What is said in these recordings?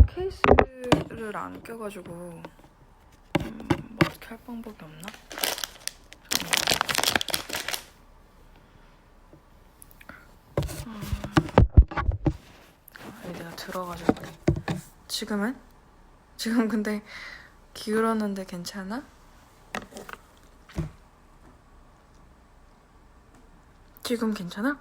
케이스를 안 껴가지고 뭐 어떻게 할 방법이 없나? 내가 들어가지고 그래. 지금은? 지금 근데 기울었는데 괜찮아? 지금 괜찮아?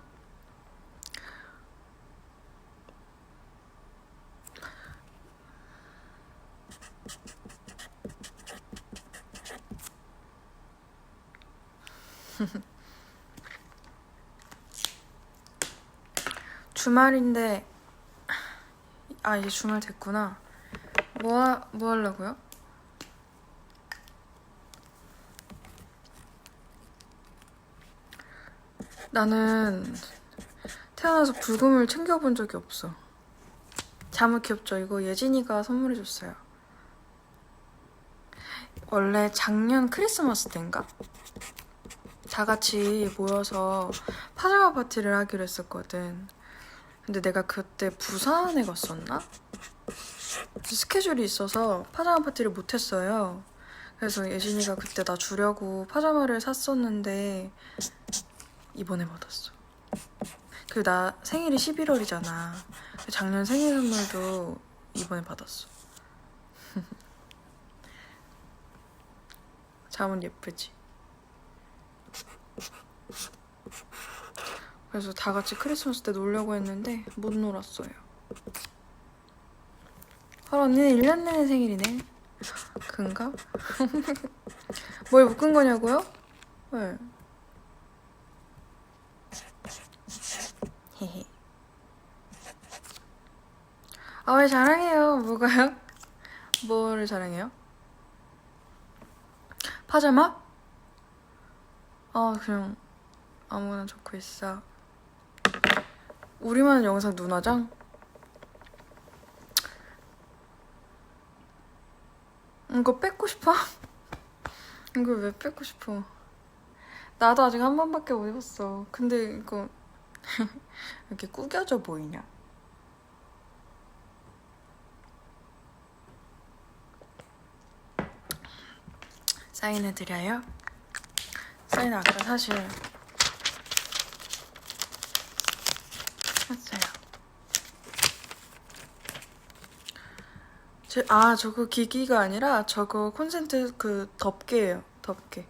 주말인데 이제 주말 됐구나. 뭐 하려고요? 나는 태어나서 불금을 챙겨본 적이 없어. 자무 귀엽죠? 이거 예진이가 선물해줬어요. 원래 작년 크리스마스 때인가? 다 같이 모여서 파자마 파티를 하기로 했었거든. 근데 내가 그때 부산에 갔었나? 스케줄이 있어서 파자마 파티를 못했어요. 그래서 예진이가 그때 나 주려고 파자마를 샀었는데 이번에 받았어. 그리고 나 생일이 11월이잖아. 작년 생일 선물도 이번에 받았어. 잠은 예쁘지? 그래서 다 같이 크리스마스 때 놀려고 했는데 못 놀았어요. 언니는 1년 내내 생일이네. 그런가? 뭘 묶은 거냐고요? 왜? 헤헤. 왜 자랑해요? 뭐가요? 뭐를 자랑해요? 파자마? 그냥 아무거나 좋고 있어. 우리만 영상 눈화장? 이거 뺏고 싶어? 이걸 왜 뺏고 싶어? 나도 아직 한 번밖에 못 입었어. 근데 이거 이렇게 구겨져 보이냐? 사인해드려요? 사인 아까 사실 했어요. 저거 기기가 아니라 저거 콘센트 그 덮개예요. 덮개.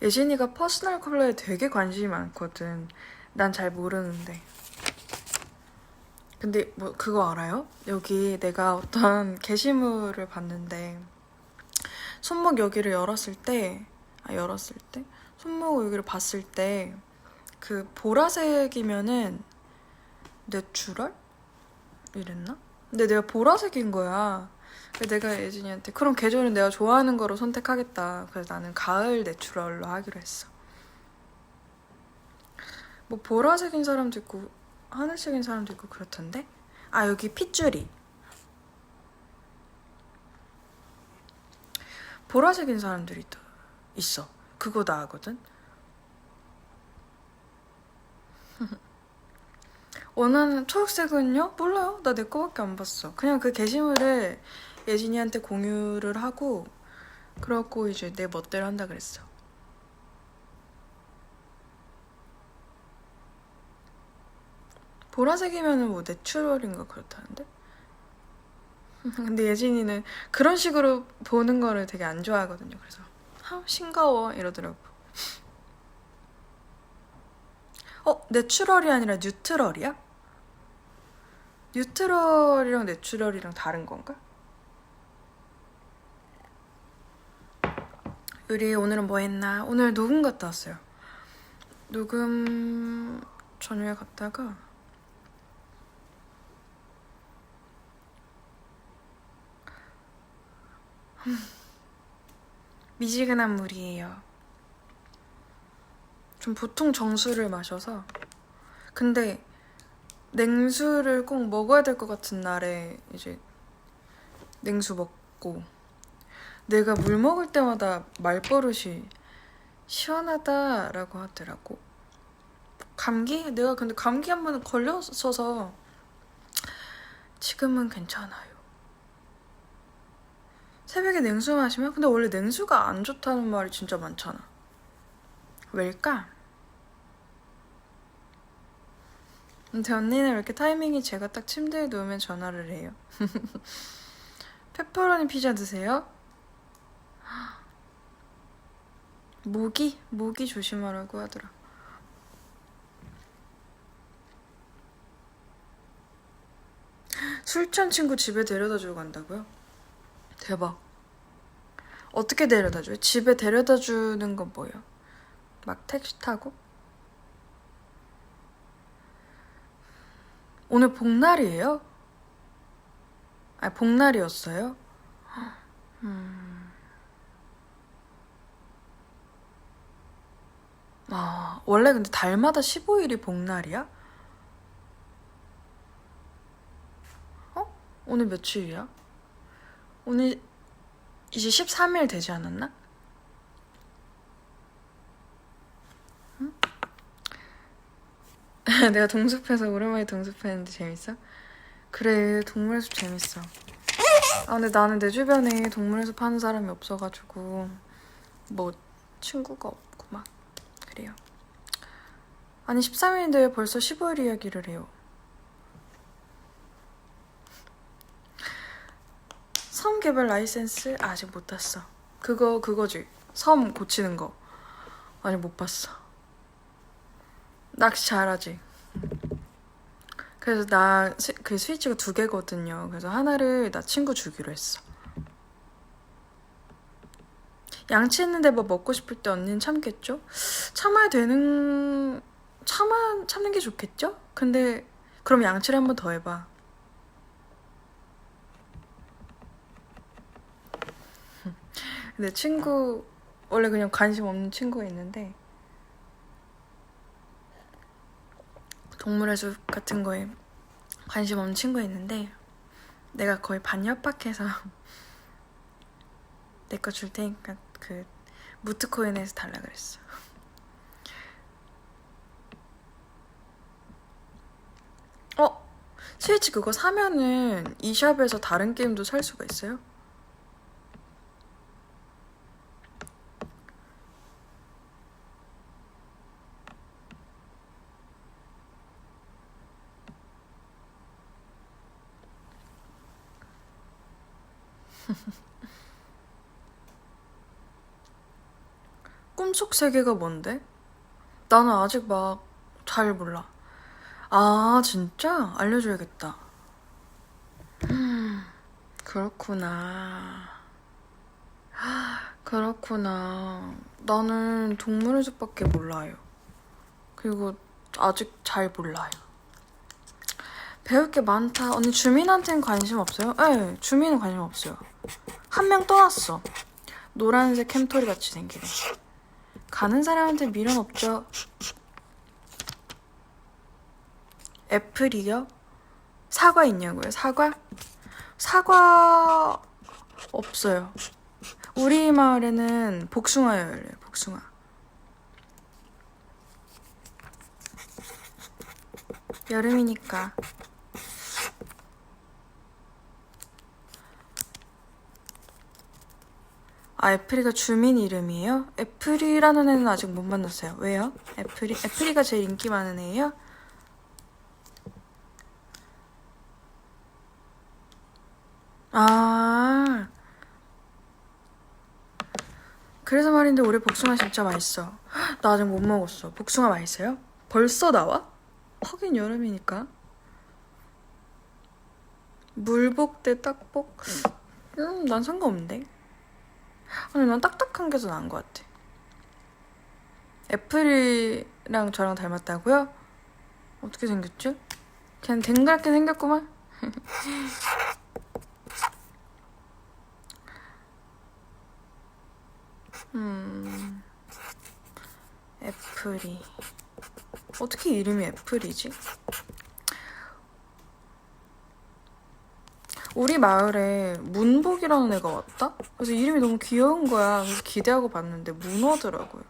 예진이가 퍼스널 컬러에 되게 관심이 많거든. 난 잘 모르는데. 근데 뭐 그거 알아요? 여기 내가 어떤 게시물을 봤는데 손목 여기를 열었을 때 손목 여기를 봤을 때 그 보라색이면은 내추럴? 이랬나? 근데 내가 보라색인 거야. 그래서 내가 예진이한테 그럼 계절은 내가 좋아하는 거로 선택하겠다. 그래서 나는 가을 내추럴로 하기로 했어. 뭐 보라색인 사람도 있고 하늘색인 사람도 있고 그렇던데? 여기 핏줄이 보라색인 사람들이 또 있어. 그거 나 하거든? 원하는 초록색은요? 몰라요. 나 내 거밖에 안 봤어. 그냥 그 게시물을 예진이한테 공유를 하고 그래갖고 이제 내 멋대로 한다 그랬어. 보라색이면은 뭐 내추럴인가 그렇다는데? 근데 예진이는 그런 식으로 보는 거를 되게 안 좋아하거든요. 그래서 싱거워 이러더라고. 내추럴이 아니라 뉴트럴이야? 뉴트럴이랑 내추럴이랑 다른 건가? 우리 오늘은 뭐 했나? 오늘 녹음 갔다 왔어요. 녹음 저녁에 갔다가 미지근한 물이에요. 좀 보통 정수를 마셔서. 근데 냉수를 꼭 먹어야 될 것 같은 날에 이제 냉수 먹고 내가 물 먹을 때마다 말버릇이 시원하다라고 하더라고. 감기? 내가 근데 감기 한 번 걸렸어서 지금은 괜찮아요. 새벽에 냉수 마시면? 근데 원래 냉수가 안 좋다는 말이 진짜 많잖아. 왜일까? 근데 언니는 왜 이렇게 타이밍이 제가 딱 침대에 누우면 전화를 해요? 페퍼로니 피자 드세요? 모기? 모기 조심하라고 하더라. 술 취한 친구 집에 데려다 주고 간다고요? 대박. 어떻게 데려다 줘요? 집에 데려다 주는 건 뭐예요? 막 택시 타고? 오늘 복날이에요? 아, 복날이었어요? 아, 원래 근데 달마다 15일이 복날이야? 어? 오늘 며칠이야? 오늘 이제 13일 되지 않았나? 응? 내가 동숲해서 오랜만에 동숲했는데 재밌어? 그래, 동물의 숲 재밌어. 아, 근데 나는 내 주변에 동물의 숲 하는 사람이 없어가지고 뭐 친구가 없고 막 그래요. 아니 13일인데 왜 벌써 15일 이야기를 해요? 섬 개발 라이센스 아직 못 땄어. 그거지. 섬 고치는 거. 아니 못 봤어. 낚시 잘하지. 그래서 나 그 스위치가 2개거든요. 그래서 하나를 나 친구 주기로 했어. 양치했는데 뭐 먹고 싶을 때 언니는 참겠죠? 참는 게 좋겠죠? 근데 그럼 양치를 한 번 더 해봐. 내 친구 원래 그냥 관심 없는 친구가 있는데 동물의 숲 같은 거에 관심 없는 친구가 있는데 내가 거의 반협박해서 내 거 줄 테니까 그 무트코인에서 달라 그랬어. 스위치 그거 사면은 이 샵에서 다른 게임도 살 수가 있어요? 꿈속 세계가 뭔데? 나는 아직 막 잘 몰라. 아, 진짜? 알려줘야겠다. 그렇구나. 그렇구나. 나는 동물의 숲밖에 몰라요. 그리고 아직 잘 몰라요. 배울 게 많다. 언니 주민한테는 관심 없어요? 네, 주민은 관심 없어요. 한 명 떠났어. 노란색 캠토리 같이 생기네. 가는 사람한테 미련 없죠. 애플이요? 사과 있냐고요? 사과? 사과 없어요. 우리 마을에는 복숭아요, 열려요. 복숭아. 여름이니까. 아, 애플이가 주민 이름이에요? 애플이라는 애는 아직 못 만났어요. 왜요? 애플이가 제일 인기 많은 애예요? 아, 그래서 말인데 올해 복숭아 진짜 맛있어. 나 아직 못 먹었어. 복숭아 맛있어요? 벌써 나와? 하긴 여름이니까. 물복 대 딱복? 난 상관없는데. 아니, 난 딱딱한 게 더 나은 것 같아. 애플이랑 저랑 닮았다고요? 어떻게 생겼죠? 그냥 댕그랗게 생겼구만. 애플이. 어떻게 이름이 애플이지? 우리 마을에 문복이라는 애가 왔다? 그래서 이름이 너무 귀여운 거야. 그래서 기대하고 봤는데 문어더라고요.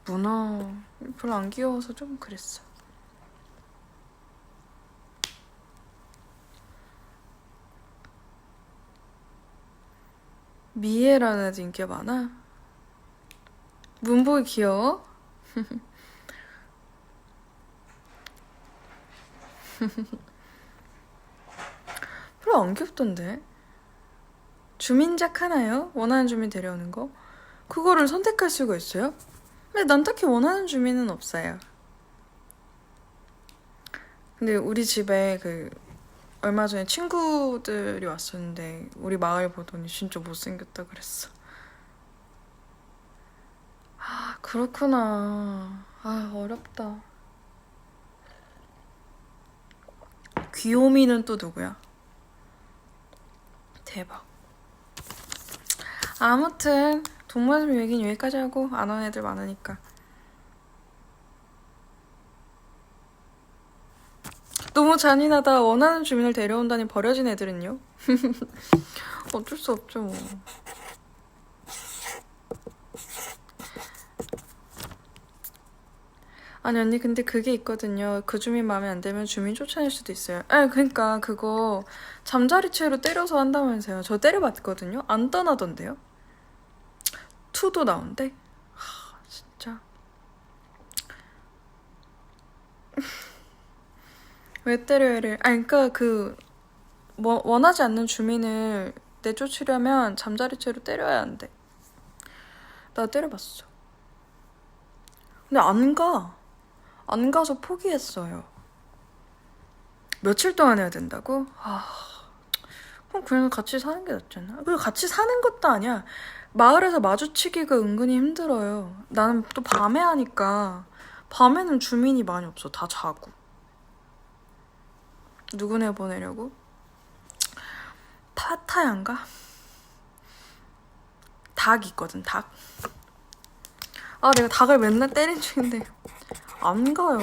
문어 별로 안 귀여워서 좀 그랬어. 미애라는 애도 인기가 많아? 문복이 귀여워? 별로 안 귀엽던데. 주민작 하나요? 원하는 주민 데려오는 거? 그거를 선택할 수가 있어요? 근데 난 딱히 원하는 주민은 없어요. 근데 우리 집에 얼마 전에 친구들이 왔었는데 우리 마을 보더니 진짜 못생겼다 그랬어. 아, 그렇구나. 아, 어렵다. 귀요미는 또 누구야? 대박. 아무튼 동물원님 얘기는 여기까지 하고 안 오는 애들 많으니까. 너무 잔인하다. 원하는 주민을 데려온다니 버려진 애들은요? 어쩔 수 없죠 뭐. 아니 언니 근데 그게 있거든요. 그 주민 마음에 안 들면 주민 쫓아낼 수도 있어요. 아 그러니까 그거 잠자리채로 때려서 한다면서요. 저 때려봤거든요. 안 떠나던데요. 투도 나온대. 하 진짜. 왜 때려 얘를. 아 그러니까 원하지 않는 주민을 내쫓으려면 잠자리채로 때려야 한대. 나 때려봤어. 근데 안 가서 포기했어요. 며칠 동안 해야 된다고? 그럼 그냥 같이 사는 게 낫잖아. 그리고 같이 사는 것도 아니야. 마을에서 마주치기가 은근히 힘들어요. 나는 또 밤에 하니까 밤에는 주민이 많이 없어. 다 자고. 누구네 보내려고? 파타야인가? 닭 있거든, 닭. 아, 내가 닭을 맨날 때린 중인데 안 가요.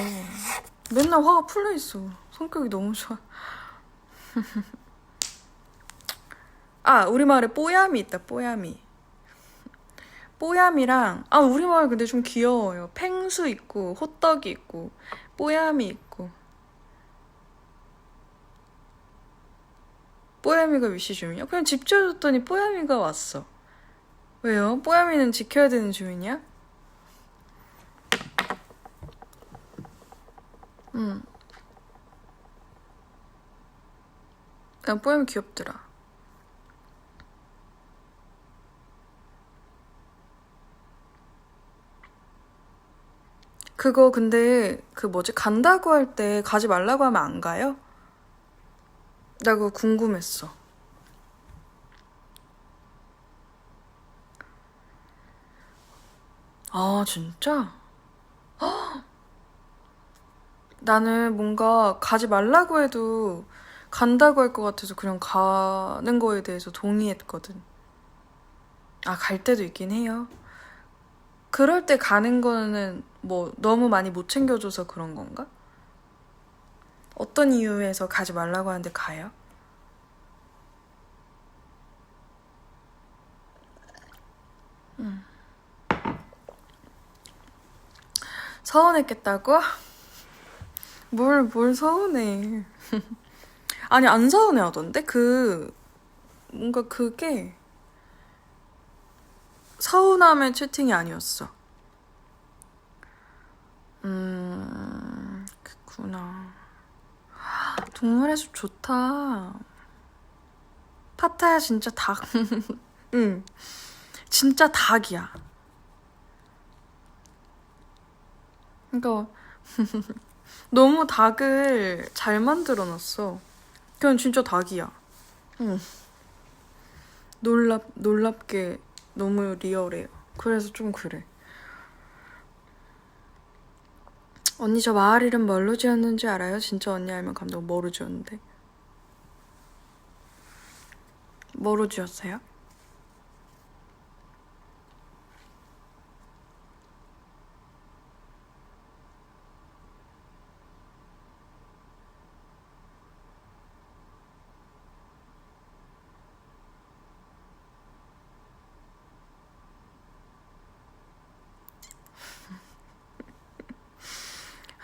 맨날 화가 풀려있어. 성격이 너무 좋아. 아, 우리 마을에 뽀야미 있다, 뽀야미. 뽀야미랑, 아, 우리 마을 근데 좀 귀여워요. 펭수 있고, 호떡이 있고, 뽀야미 있고. 뽀야미가 위시 주민이야? 그냥 집 지어줬더니 뽀야미가 왔어. 왜요? 뽀야미는 지켜야 되는 주민이야? 응. 그냥 뽀야미 귀엽더라. 그거 근데 간다고 할 때 가지 말라고 하면 안 가요? 나 그거 궁금했어. 아, 진짜? 나는 뭔가 가지 말라고 해도 간다고 할 것 같아서 그냥 가는 거에 대해서 동의했거든. 아, 갈 때도 있긴 해요. 그럴 때 가는 거는 뭐 너무 많이 못 챙겨줘서 그런 건가? 어떤 이유에서 가지 말라고 하는데 가요? 서운했겠다고? 뭘 서운해. 아니, 안 서운해 하던데? 뭔가 그게 서운함의 채팅이 아니었어. 그구나. 동물의 숲 좋다. 파타야 진짜 닭. 응. 진짜 닭이야. 그러니까 너무 닭을 잘 만들어 놨어. 그냥 진짜 닭이야. 응. 놀랍게 너무 리얼해요. 그래서 좀 그래. 언니 저 마을 이름 뭘로 지었는지 알아요? 진짜 언니 알면 감동. 뭐로 지었는데? 뭐로 지었어요?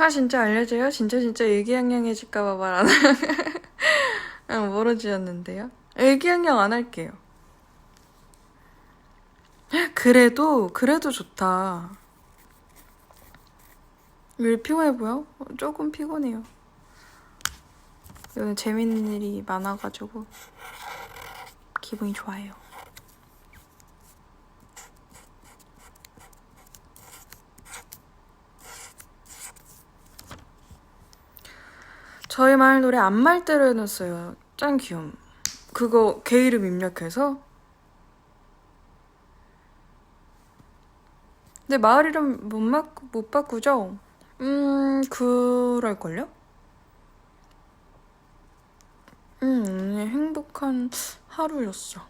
아 진짜 알려줘요? 진짜 의기양양해질까봐 말 안 뭐로 지었는데요? 의기양양 안 할게요. 그래도 좋다. 왜 피곤해 보여? 조금 피곤해요. 오늘 재밌는 일이 많아가지고 기분이 좋아요. 저희 마을 노래 안말대로 해놨어요. 짱 귀여움. 그거 걔 이름 입력해서? 근데 마을 이름 못 바꾸죠? 그럴걸요? 오늘 행복한 하루였어.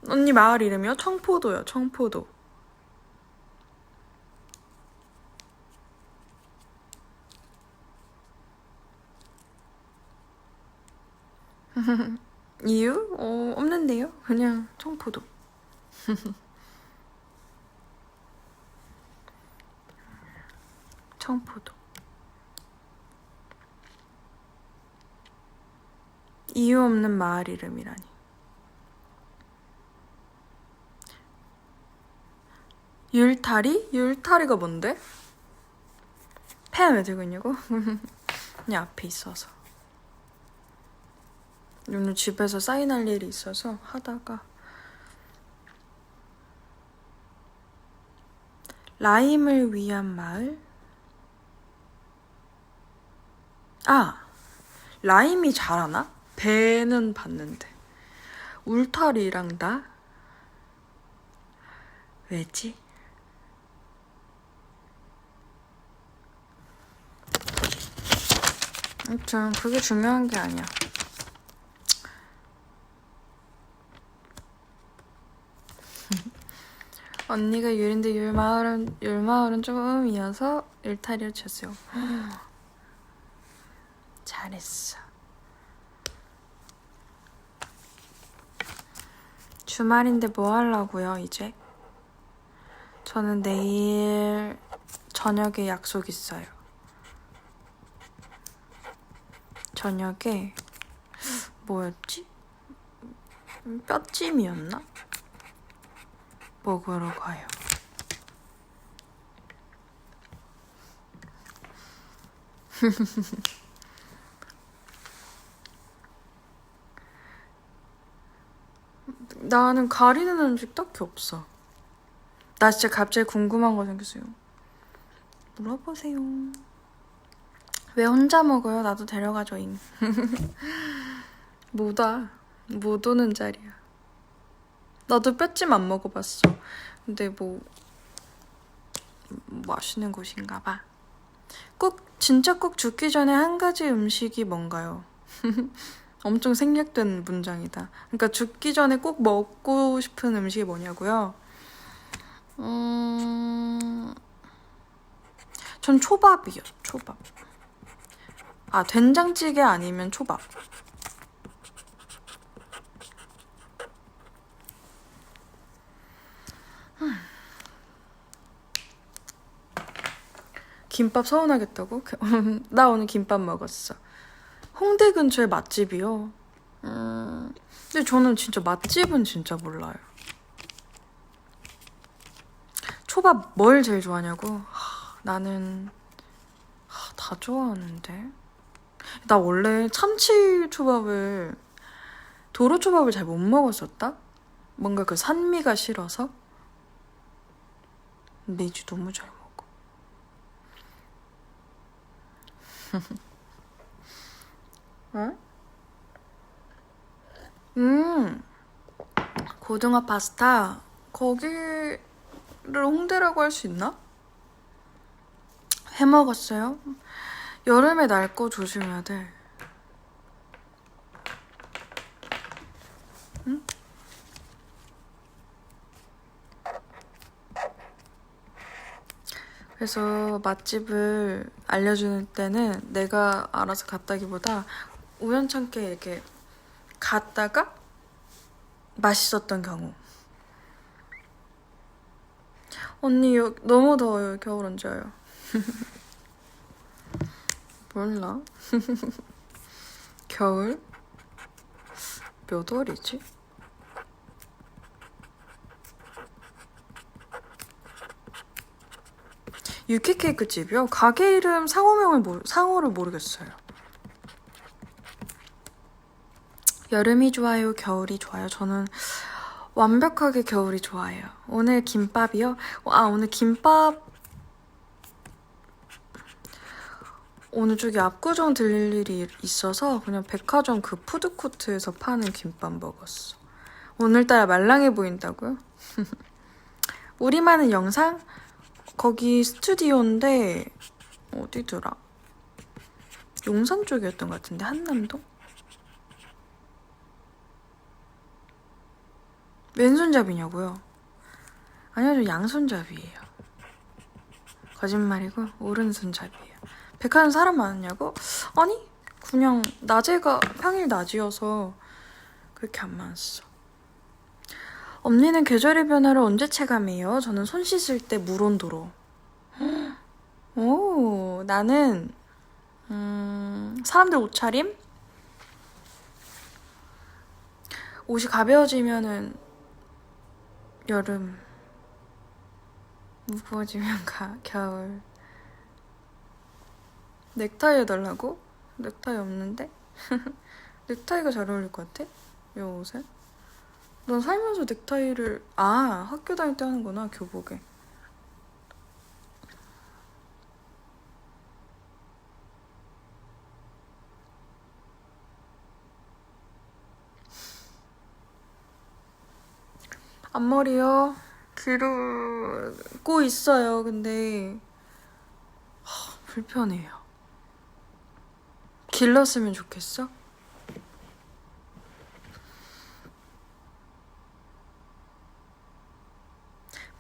언니 마을 이름이요? 청포도요, 청포도. 이유? 없는데요? 그냥 청포도. 청포도. 이유 없는 마을 이름이라니. 율타리? 율타리가 뭔데? 펜 왜 들고 있냐고? 그냥 앞에 있어서. 오늘 집에서 사인할 일이 있어서 하다가. 라임을 위한 마을? 아! 라임이 잘하나? 배는 봤는데. 울타리랑 나? 왜지? 아무튼 그게 중요한 게 아니야. 언니가 율인데 율마을은 조금 이어서 울타리를 쳤어요. 잘했어. 주말인데 뭐 하려고요, 이제? 저는 내일 저녁에 약속 있어요. 저녁에 뭐였지? 뼈찜이었나? 먹으러 가요. 나는 가리는 음식 딱히 없어. 나 진짜 갑자기 궁금한 거 생겼어요. 물어보세요. 왜 혼자 먹어요? 나도 데려가줘잉. 못 오는 자리야. 나도 뼈찜 안 먹어봤어. 근데 뭐 맛있는 곳인가 봐. 진짜 꼭 죽기 전에 한 가지 음식이 뭔가요? 엄청 생략된 문장이다. 그러니까 죽기 전에 꼭 먹고 싶은 음식이 뭐냐고요? 전 초밥이요. 초밥. 아, 된장찌개 아니면 초밥. 김밥 서운하겠다고? 나 오늘 김밥 먹었어. 홍대 근처에 맛집이요. 근데 저는 진짜 맛집은 진짜 몰라요. 초밥 뭘 제일 좋아하냐고? 나는 다 좋아하는데. 나 원래 도로초밥을 잘 못 먹었었다? 뭔가 그 산미가 싫어서. 근데 이제 너무 잘 먹어. 응? 고등어 파스타. 거기를 홍대라고 할 수 있나? 해 먹었어요? 여름에 날 거 조심해야 돼. 응? 그래서 맛집을 알려주는 때는 내가 알아서 갔다기보다 우연찮게 이렇게 갔다가 맛있었던 경우. 언니 너무 더워요. 겨울 언제 와요? 몰라. 겨울? 몇 월이지? 유키 케이크 집이요? 가게 이름 상호를 모르겠어요. 여름이 좋아요? 겨울이 좋아요? 저는 완벽하게 겨울이 좋아요. 오늘 김밥이요? 오늘 김밥 오늘 저기 압구정 들릴 일이 있어서 그냥 백화점 그 푸드코트에서 파는 김밥 먹었어. 오늘따라 말랑해 보인다고요? 우리만의 영상? 거기 스튜디오인데 어디더라? 용산 쪽이었던 것 같은데 한남동? 왼손잡이냐고요? 아니요, 저 양손잡이에요. 거짓말이고 오른손잡이에요. 백화점 사람 많았냐고? 아니, 그냥 낮에가 평일 낮이어서 그렇게 안 많았어. 언니는 계절의 변화를 언제 체감해요? 저는 손 씻을 때 물 온도로. 오, 나는 사람들 옷차림? 옷이 가벼워지면은 여름, 무거워지면 겨울. 넥타이 해달라고? 넥타이 없는데? 넥타이가 잘 어울릴 것 같아? 이 옷에? 넌 살면서 넥타이를 학교 다닐 때 하는구나, 교복에. 앞머리요? 기르고 있어요. 근데 불편해요. 길렀으면 좋겠어?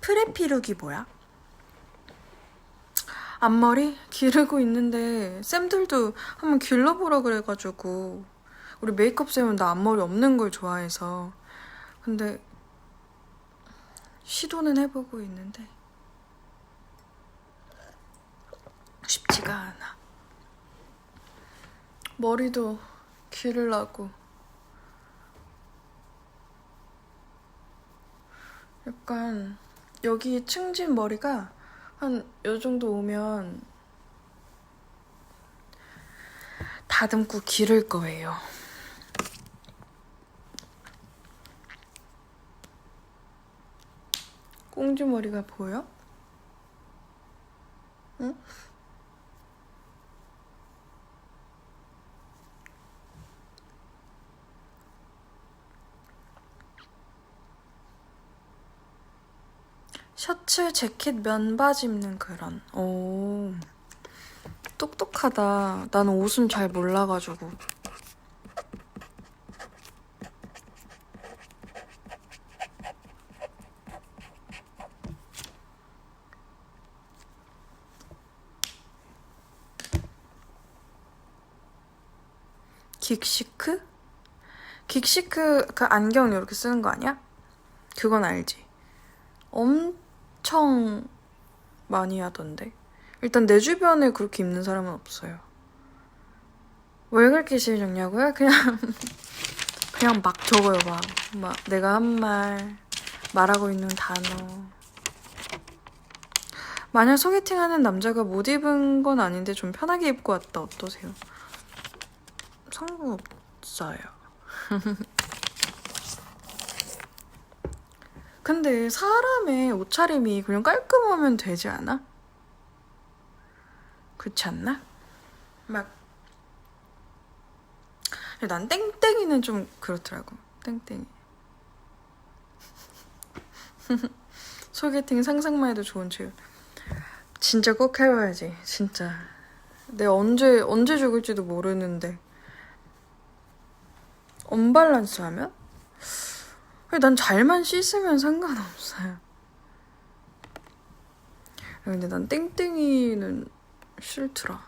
프레피룩이 뭐야? 앞머리? 기르고 있는데 쌤들도 한번 길러보라 그래가지고 우리 메이크업 쌤은 나 앞머리 없는 걸 좋아해서 근데 시도는 해보고 있는데 쉽지가 않아. 머리도 기르려고 약간 여기 층진 머리가 한 요 정도 오면 다듬고 기를 거예요. 꽁지머리가 보여? 응? 셔츠, 재킷, 면바지 입는 그런. 오, 똑똑하다. 나는 옷은 잘 몰라가지고. 긱시크? 긱시크 그 안경 이렇게 쓰는 거 아니야? 그건 알지. 엄청 많이 하던데. 일단 내 주변에 그렇게 입는 사람은 없어요. 왜 그렇게 싫냐고요? 그냥 막 적어요. 막 내가 한 말하고 있는 단어. 만약 소개팅하는 남자가 못 입은 건 아닌데 좀 편하게 입고 왔다 어떠세요? 상관없어요. 근데 사람의 옷차림이 그냥 깔끔하면 되지 않아? 그렇지 않나? 난 땡땡이는 좀 그렇더라고. 땡땡이. 소개팅 상상만 해도 좋은 체육. 진짜 꼭 해봐야지. 진짜. 내가 언제 죽을지도 모르는데. 언밸런스 하면? 난 잘만 씻으면 상관없어요. 근데 난 땡땡이는 싫더라.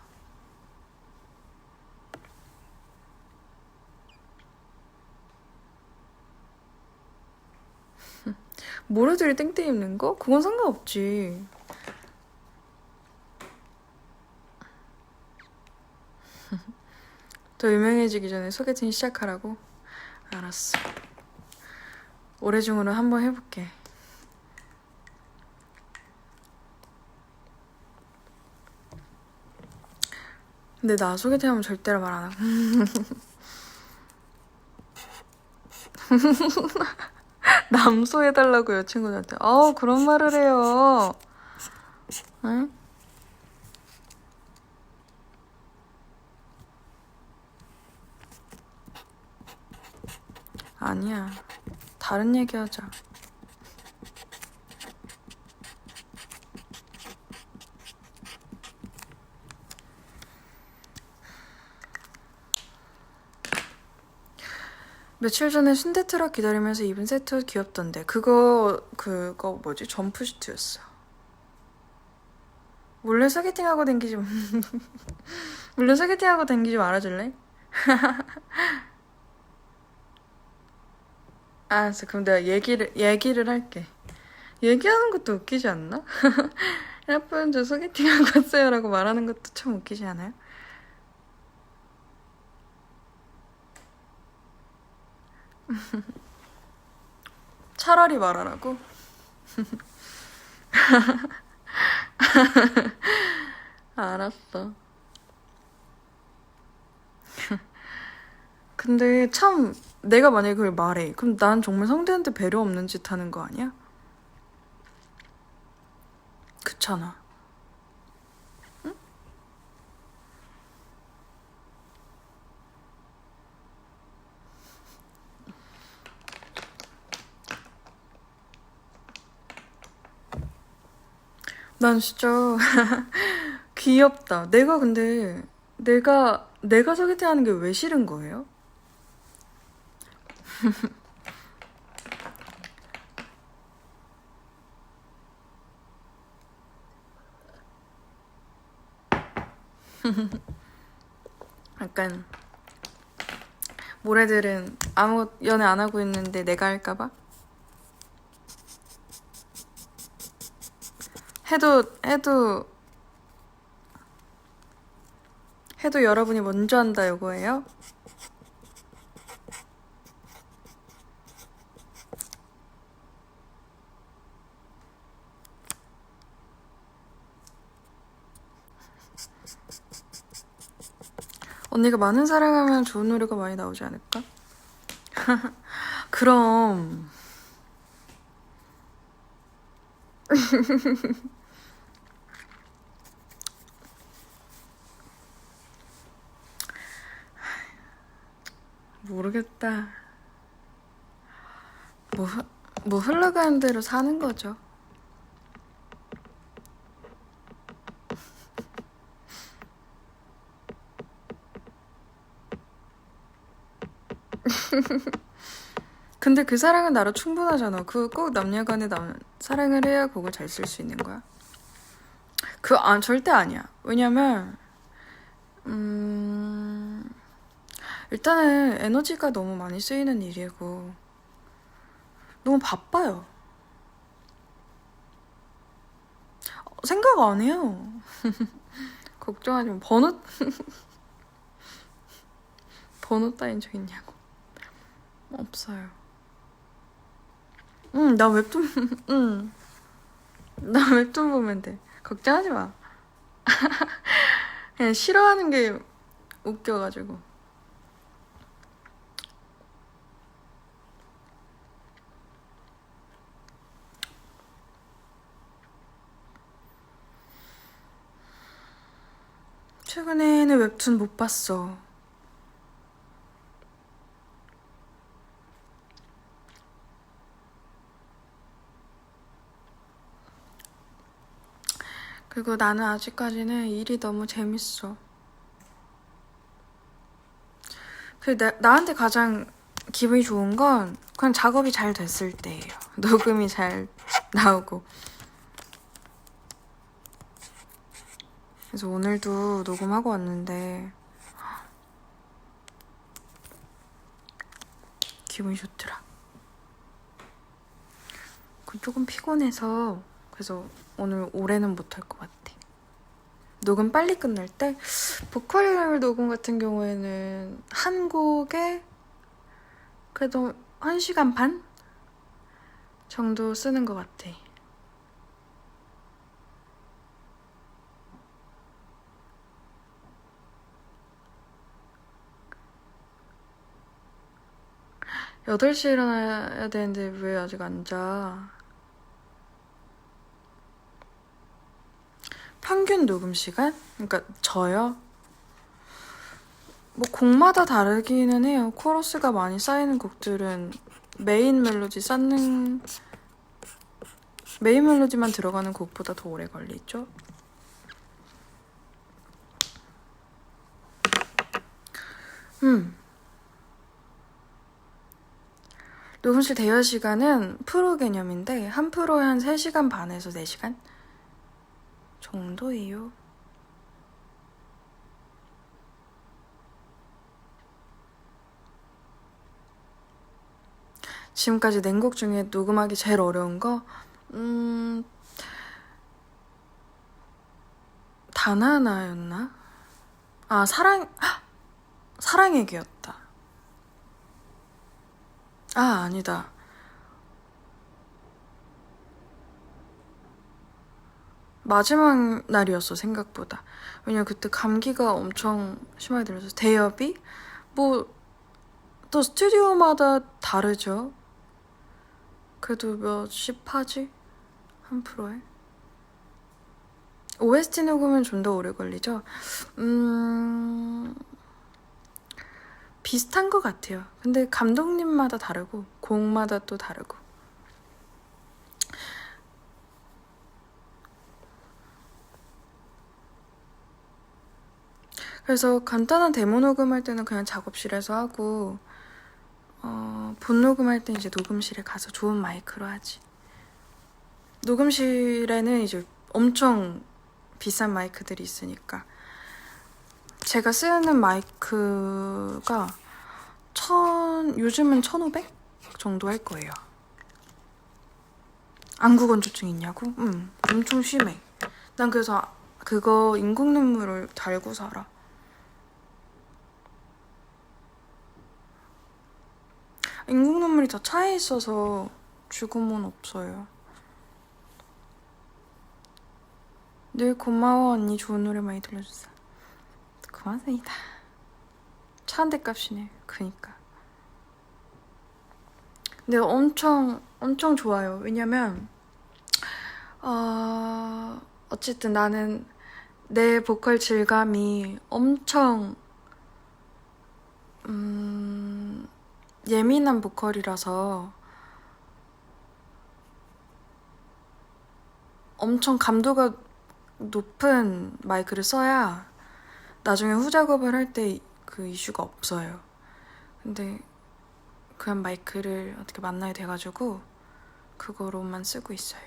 모래들이 땡땡이 입는 거? 그건 상관없지. 더 유명해지기 전에 소개팅 시작하라고? 알았어. 올해 중으로 한번 해볼게. 근데 나 소개팅하면 절대로 말 안 하고. 남소 해달라고요, 친구들한테. 그런 말을 해요. 응? 아니야. 다른 얘기 하자. 며칠 전에 순대트럭 기다리면서 입은 세트 귀엽던데. 그거 뭐지? 점프슈트였어. 몰래 소개팅하고 댕기지 몰래 소개팅하고 댕기지 말아줄래? 알았어. 그럼 내가 얘기를 할게. 얘기하는 것도 웃기지 않나? 여러분 저 소개팅하고 왔어요 라고 말하는 것도 참 웃기지 않아요? 차라리 말하라고? 알았어. 근데 참 내가 만약에 그걸 말해. 그럼 난 정말 상대한테 배려 없는 짓 하는 거 아니야? 그렇잖아. 응? 난 진짜 귀엽다. 근데 내가 소개팅하는 게 왜 싫은 거예요? 약간 모래들은 아무 연애 안 하고 있는데 내가 할까봐? 해도 여러분이 먼저 한다 이거예요? 언니가 많은 사랑하면 좋은 노래가 많이 나오지 않을까? 그럼 모르겠다. 뭐 흘러가는 대로 사는 거죠. 근데 그 사랑은 나로 충분하잖아. 꼭 남녀간에 사랑을 해야 곡을 잘 쓸 수 있는 거야. 절대 아니야. 왜냐면 일단은 에너지가 너무 많이 쓰이는 일이고 너무 바빠요. 생각 안 해요. 걱정하지 마. 번호 따인 적 있냐고. 없어요. 나 웹툰 나 웹툰 보면 돼. 걱정하지 마. 그냥 싫어하는 게 웃겨가지고. 최근에는 웹툰 못 봤어. 그리고 나는 아직까지는 일이 너무 재밌어. 나한테 가장 기분이 좋은 건 그냥 작업이 잘 됐을 때예요. 녹음이 잘 나오고. 그래서 오늘도 녹음하고 왔는데 기분이 좋더라. 조금 피곤해서 그래서 오늘 올해는 못할 것 같아. 녹음 빨리 끝날 때 보컬 녹음 같은 경우에는 한 곡에 그래도 1시간 반 정도 쓰는 것 같아. 여덟 시에 일어나야 되는데 왜 아직 안 자? 평균 녹음 시간? 그러니까 저요? 뭐 곡마다 다르기는 해요. 코러스가 많이 쌓이는 곡들은 메인 멜로디만 들어가는 곡보다 더 오래 걸리죠. 녹음실 대여 시간은 프로 개념인데 한 프로에 한 3시간 반에서 4시간 정도예요. 지금까지 낸 곡 중에 녹음하기 제일 어려운 거? 단 하나였나? 아, 사랑의 기였다. 아, 아니다. 마지막 날이었어, 생각보다. 왜냐면 그때 감기가 엄청 심하게 들어서 대여비? 뭐, 또 스튜디오마다 다르죠. 그래도 몇십 하지? 한 프로에? OST 녹음은 좀 더 오래 걸리죠? 비슷한 것 같아요. 근데 감독님마다 다르고 곡마다 또 다르고. 그래서 간단한 데모 녹음할 때는 그냥 작업실에서 하고 본 녹음할 때 이제 녹음실에 가서 좋은 마이크로 하지. 녹음실에는 이제 엄청 비싼 마이크들이 있으니까 제가 쓰는 마이크가 요즘은 1,500 정도 할 거예요. 안구 건조증 있냐고? 엄청 심해. 난 그래서 그거 인공 눈물을 달고 살아. 인공 눈물이 다 차에 있어서 죽음은 없어요. 늘 고마워 언니. 좋은 노래 많이 들려줬어. 고맙습니다. 차 한 대 값이네. 그니까. 근데 엄청 좋아요. 왜냐면 어쨌든 나는 내 보컬 질감이 엄청 예민한 보컬이라서 엄청 감도가 높은 마이크를 써야 나중에 후작업을 할 때 그 이슈가 없어요. 근데 그런 마이크를 어떻게 만나야 돼가지고 그거로만 쓰고 있어요.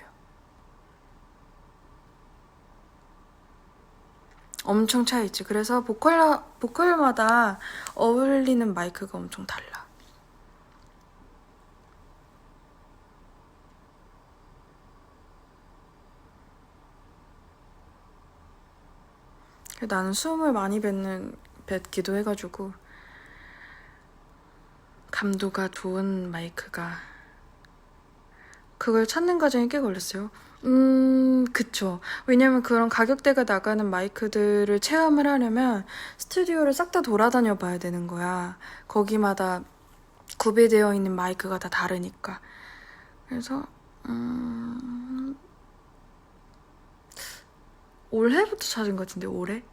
엄청 차이있지. 그래서 보컬마다 어울리는 마이크가 엄청 달라. 나는 숨을 많이 뱉기도 해가지고 감도가 좋은 마이크가 그걸 찾는 과정이 꽤 걸렸어요. 그쵸. 왜냐면 그런 가격대가 나가는 마이크들을 체험을 하려면 스튜디오를 싹 다 돌아다녀 봐야 되는 거야. 거기마다 구비되어 있는 마이크가 다 다르니까. 그래서 올해부터 찾은 것 같은데, 올해?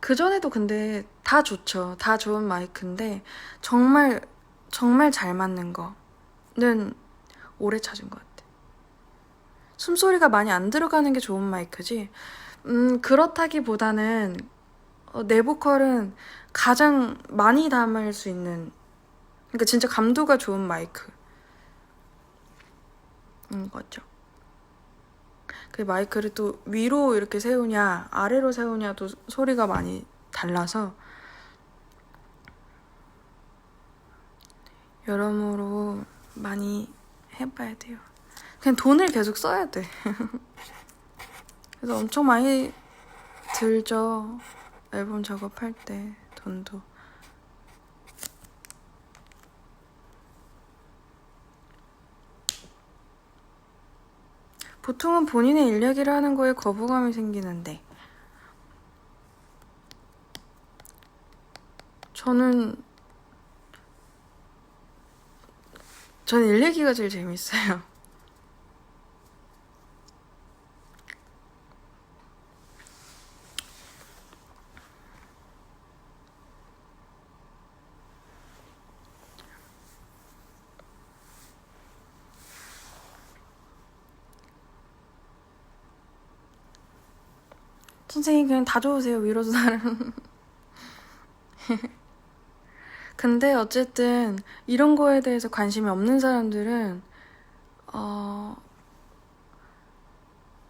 그전에도 근데 다 좋죠. 다 좋은 마이크인데 정말 잘 맞는 거는 오래 찾은 것 같아. 숨소리가 많이 안 들어가는 게 좋은 마이크지. 그렇다기보다는 내 보컬은 가장 많이 담을 수 있는, 그러니까 진짜 감도가 좋은 마이크인 거죠. 그 마이크를 또 위로 이렇게 세우냐 아래로 세우냐도 소리가 많이 달라서 여러모로 많이 해봐야 돼요. 그냥 돈을 계속 써야 돼. 그래서 엄청 많이 들죠. 앨범 작업할 때 돈도. 보통은 본인의 일 얘기를 하는 거에 거부감이 생기는데 저는 일 얘기가 제일 재밌어요. 선생님 그냥 다 좋으세요. 위로도 나름. 근데 어쨌든 이런 거에 대해서 관심이 없는 사람들은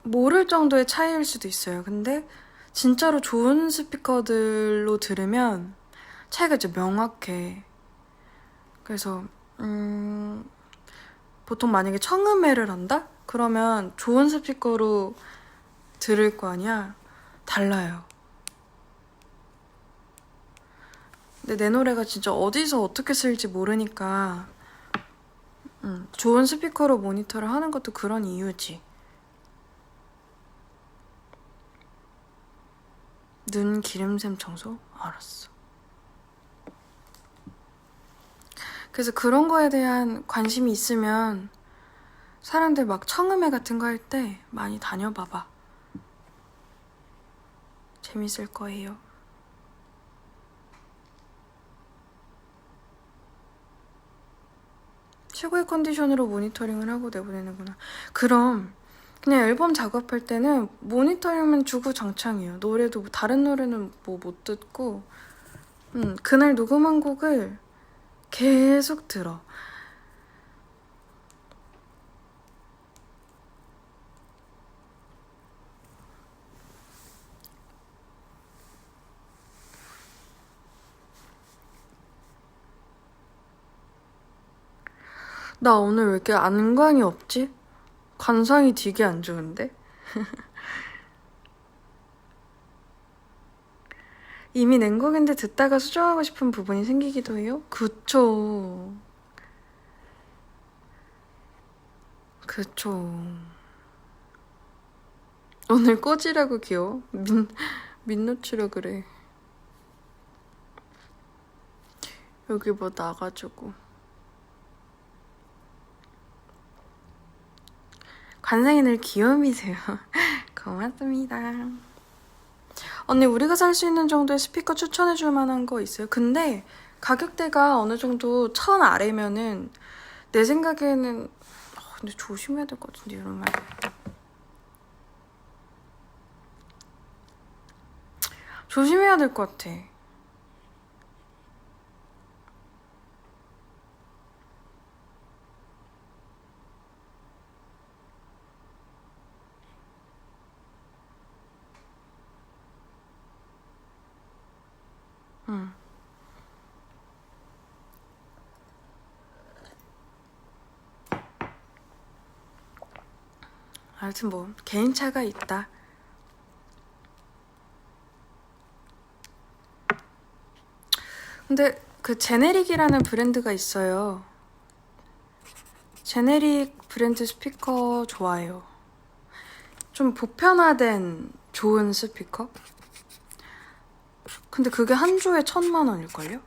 모를 정도의 차이일 수도 있어요. 근데 진짜로 좋은 스피커들로 들으면 차이가 진짜 명확해. 그래서 보통 만약에 청음회를 한다? 그러면 좋은 스피커로 들을 거 아니야? 달라요. 근데 내 노래가 진짜 어디서 어떻게 쓸지 모르니까 좋은 스피커로 모니터를 하는 것도 그런 이유지. 눈 기름샘 청소? 알았어. 그래서 그런 거에 대한 관심이 있으면 사람들 막 청음회 같은 거 할 때 많이 다녀봐봐. 재밌을 거예요. 최고의 컨디션으로 모니터링을 하고 내보내는구나. 그럼 그냥 앨범 작업할 때는 모니터링만 주구장창이에요. 노래도 다른 노래는 뭐 못 듣고 그날 녹음한 곡을 계속 들어. 나 오늘 왜 이렇게 안광이 없지? 관상이 되게 안 좋은데? 이미 낸 곡인데 듣다가 수정하고 싶은 부분이 생기기도 해요? 그쵸. 그쵸. 오늘 꼬지라고 귀여워? 민노추라 그래. 여기 뭐 나가지고. 관상이 늘 귀요미세요. 고맙습니다. 언니 우리가 살 수 있는 정도의 스피커 추천해줄 만한 거 있어요? 근데 가격대가 어느 정도 1000 아래면은 내 생각에는 근데 조심해야 될 것 같은데 이런 말. 조심해야 될 것 같아. 응. 하여튼 뭐 개인차가 있다. 근데 그 제네릭이라는 브랜드가 있어요. 제네릭 브랜드 스피커 좋아해요. 좀 보편화된 좋은 스피커? 근데 그게 한 조에 1000만 원일걸요?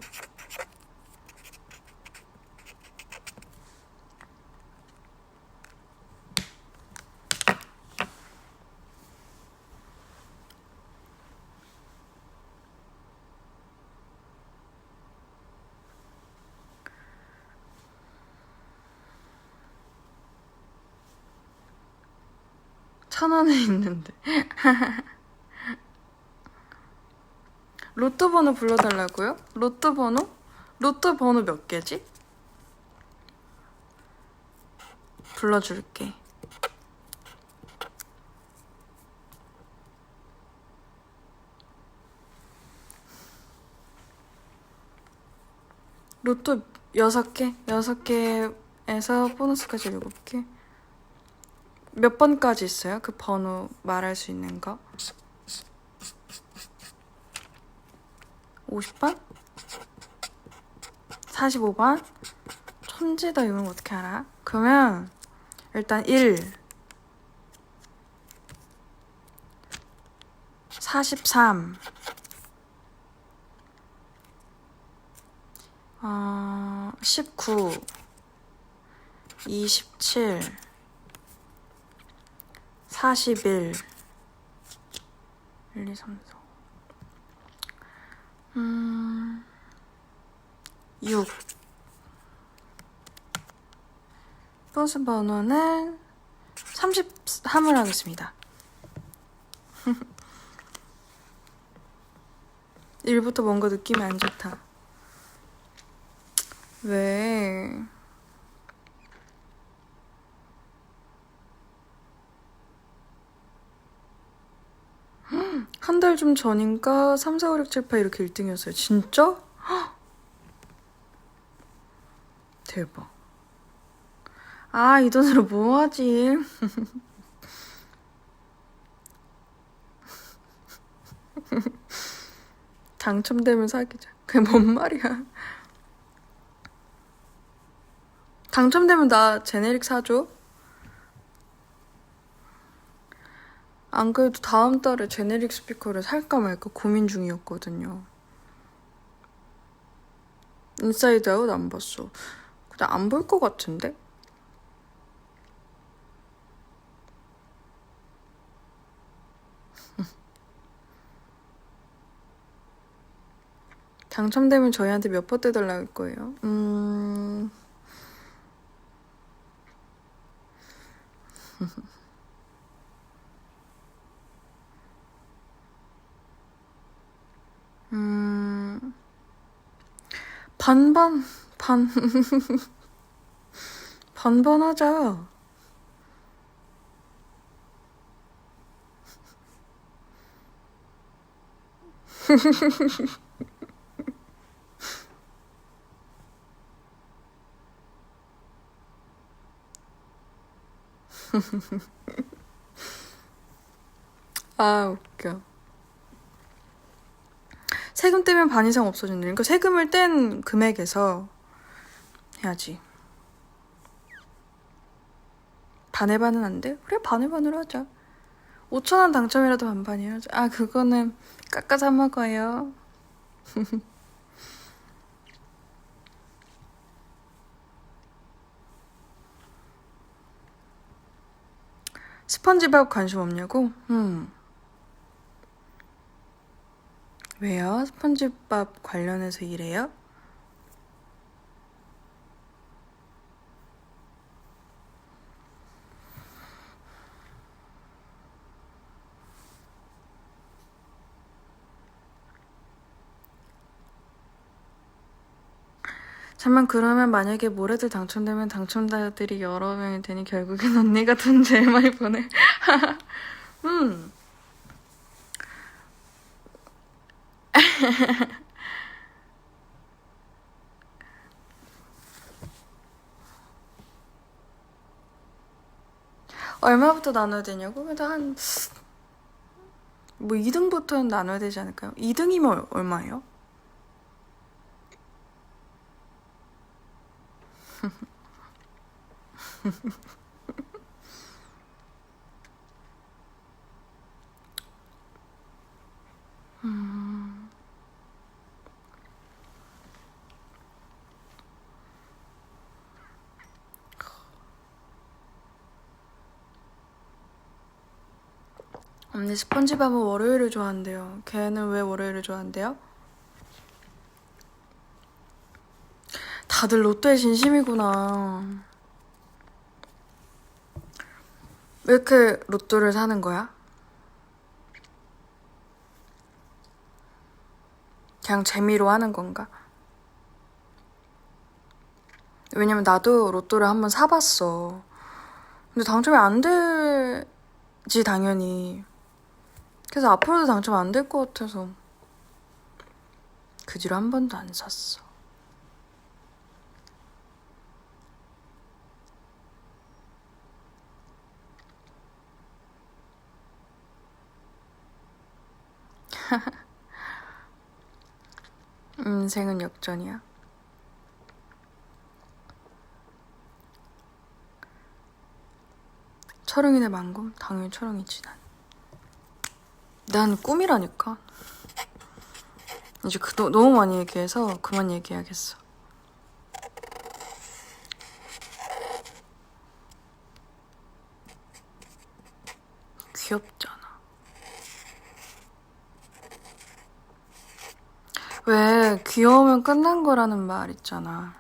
천 원에 있는데. 로또 번호 불러달라고요? 로또 번호? 로또 번호 몇 개지? 불러줄게. 로또 6개? 6개 번호에서 보너스까지 7개. 몇 번까지 있어요? 그 번호 말할 수 있는 거? 50번? 45번? 천재다. 이건 어떻게 알아? 그러면 일단 1 43 19 27 41 1, 2, 3, 4 6 버스 번호는 33을 하겠습니다. 1부터 뭔가 느낌이 안 좋다. 왜? 한 달 좀 전인가 3, 4, 5, 6, 7, 8 이렇게 1등이었어요. 진짜? 대박. 아, 이 돈으로 뭐 하지? 당첨되면 사귀자. 그게 뭔 말이야? 당첨되면 나 제네릭 사줘? 안 그래도 다음 달에 제네릭 스피커를 살까 말까 고민 중이었거든요. 인사이드 아웃 안 봤어. 근데 안 볼 것 같은데? 당첨되면 저희한테 몇 퍼센트 달라고 할 거예요? 반반 반반 하자. 아, 웃겨. 세금 떼면 반 이상 없어진다. 그러니까 세금을 뗀 금액에서 해야지. 반의 반은 안 돼? 그래, 반의 반으로 하자. 5,000원 당첨이라도 반반이야. 아, 그거는 깎아서 먹어요. 스펀지밥 관심 없냐고? 왜요? 스펀지밥 관련해서 일해요? 잠만, 그러면 만약에 모레들 당첨되면 당첨자들이 여러 명이 되니 결국엔 언니가 돈 제일 많이 버네. 얼마부터 나눠야 되냐고? 일단 뭐 2등부터는 나눠야 되지 않을까요? 2등이면 얼마예요? 언니 스펀지밥은 월요일을 좋아한대요. 걔는 왜 월요일을 좋아한대요? 다들 로또에 진심이구나. 왜 이렇게 로또를 사는 거야? 그냥 재미로 하는 건가? 왜냐면 나도 로또를 한번 사봤어. 근데 당첨이 안 되지, 당연히. 그래서 앞으로도 당첨 안 될 것 같아서 그 뒤로 한 번도 안 샀어. 인생은 역전이야. 철웅이네 망고? 당연히 철웅이지 난. 난 꿈이라니까. 이제 너무 많이 얘기해서 그만 얘기해야겠어. 귀엽잖아. 왜 귀여우면 끝난 거라는 말 있잖아.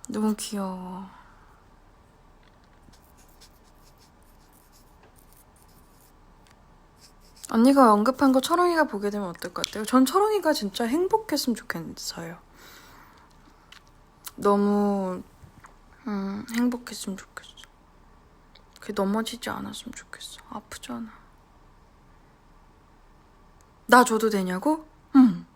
너무 귀여워. 언니가 언급한 거 철웅이가 보게 되면 어떨 것 같아요? 전 철웅이가 진짜 행복했으면 좋겠어요. 너무 행복했으면 좋겠어. 그게 넘어지지 않았으면 좋겠어. 아프잖아. 나 줘도 되냐고? 응.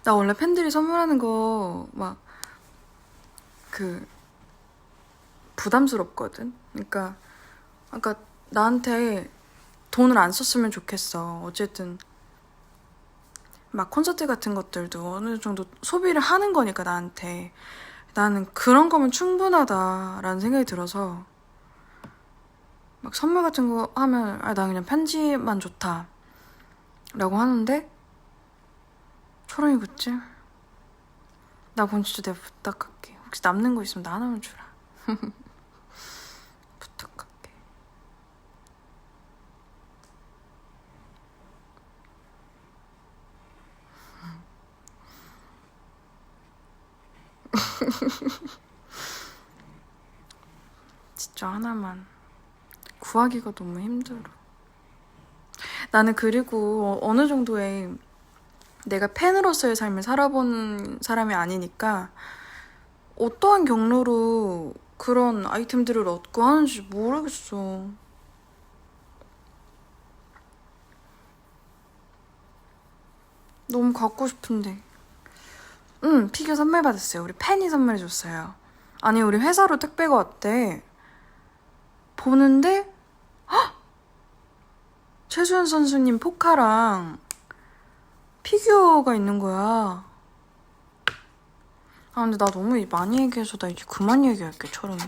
나 원래 팬들이 선물하는 거 막 부담스럽거든. 그러니까 나한테 돈을 안 썼으면 좋겠어. 어쨌든 막 콘서트 같은 것들도 어느 정도 소비를 하는 거니까 나한테. 나는 그런 거면 충분하다라는 생각이 들어서 막 선물 같은 거 하면 나 그냥 편지만 좋다 라고 하는데 초롱이 그치? 나 그건 진짜 내가 부탁할게. 혹시 남는 거 있으면 나 하나만 주라. 부탁할게. 진짜 하나만. 구하기가 너무 힘들어. 나는 그리고 어느 정도의 내가 팬으로서의 삶을 살아본 사람이 아니니까 어떠한 경로로 그런 아이템들을 얻고 하는지 모르겠어. 너무 갖고 싶은데. 응, 피규어 선물 받았어요. 우리 팬이 선물해줬어요. 아니, 우리 회사로 택배가 왔대. 보는데 최수연 선수님 포카랑 피규어가 있는 거야. 아, 근데 나 너무 많이 얘기해서 나 이제 그만 얘기할게, 철웅이.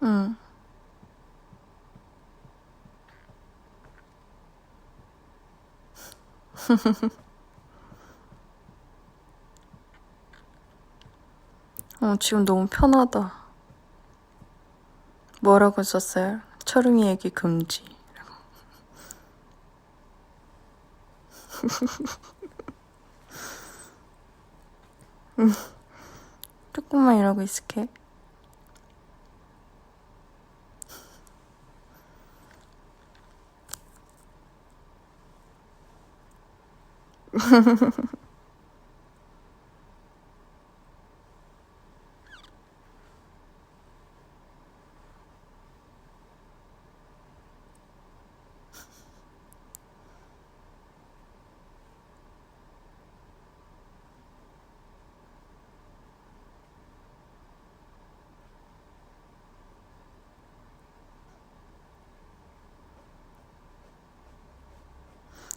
응. 지금 너무 편하다. 뭐라고 썼어요? 철웅이 얘기 금지. 조금만 이러고 있을게.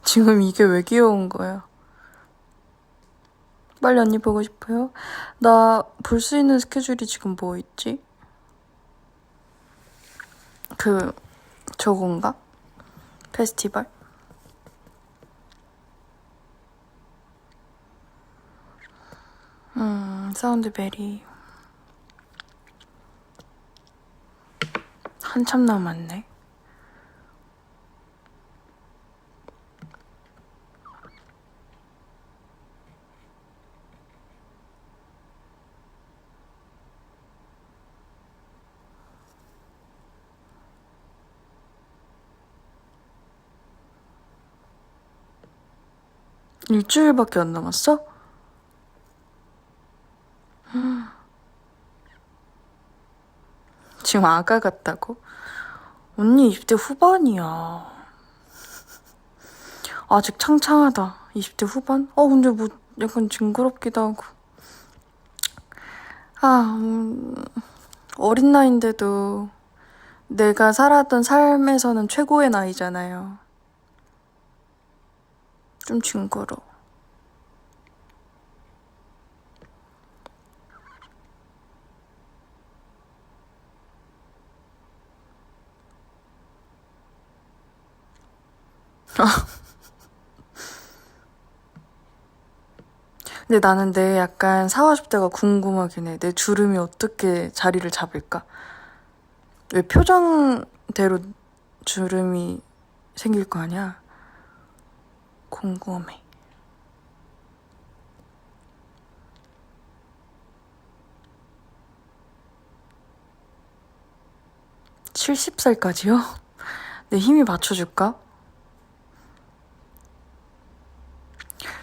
지금 이게 왜 귀여운 거야? 빨리 언니 보고 싶어요? 나 볼 수 있는 스케줄이 지금 뭐 있지? 저건가? 페스티벌? 사운드베리. 한참 남았네. 일주일밖에 안 남았어? 지금 아가 같다고? 언니 20대 후반이야. 아직 창창하다. 20대 후반? 근데 뭐 약간 징그럽기도 하고. 어린 나이인데도 내가 살았던 삶에서는 최고의 나이잖아요. 좀 징그러워. 근데 나는 내 약간 40, 50대가 궁금하긴 해. 내 주름이 어떻게 자리를 잡을까? 왜 표정대로 주름이 생길 거 아니야? 궁금해. (70살까지요) 내 힘이 받쳐줄까?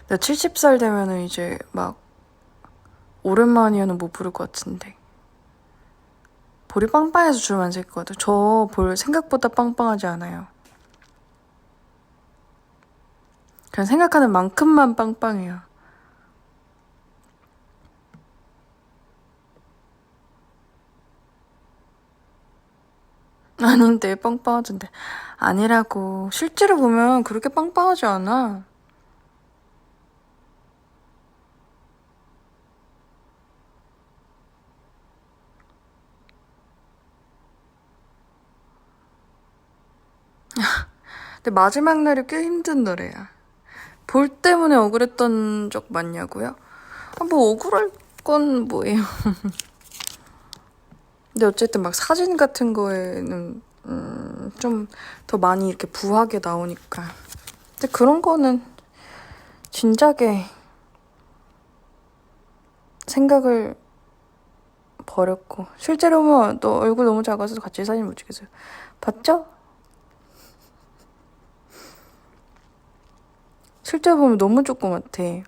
나 70살 되면은 이제 막 오랜만이어는 못 부를 것 같은데. 볼이 빵빵해서 주름 안 생길 것 같아. 저 볼 생각보다 빵빵하지 않아요. 그냥 생각하는 만큼만 빵빵해요. 아닌데 빵빵하던데. 아니라고. 실제로 보면 그렇게 빵빵하지 않아. 근데 마지막 날이 꽤 힘든 노래야. 볼 때문에 억울했던 적 많냐고요? 뭐 억울할 건 뭐예요. 근데 어쨌든 막 사진 같은 거에는 좀 더 많이 이렇게 부하게 나오니까. 근데 그런 거는 진작에 생각을 버렸고. 실제로 뭐 너 얼굴 너무 작아서 같이 사진 못 찍겠어요. 봤죠? 실제 보면 너무 조그맣대.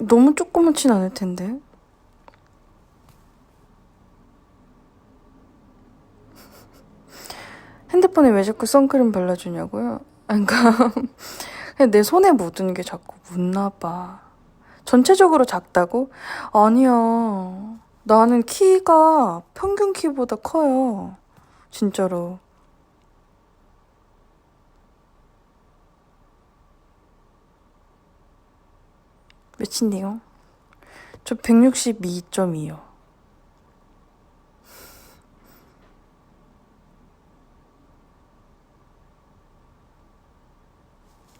너무 조그맣진 않을 텐데. 핸드폰에 왜 자꾸 선크림 발라주냐고요? 그러니까 내 손에 묻은 게 자꾸 묻나 봐. 전체적으로 작다고? 아니야. 나는 키가 평균 키보다 커요. 진짜로. 몇인데요? 저 162.2요.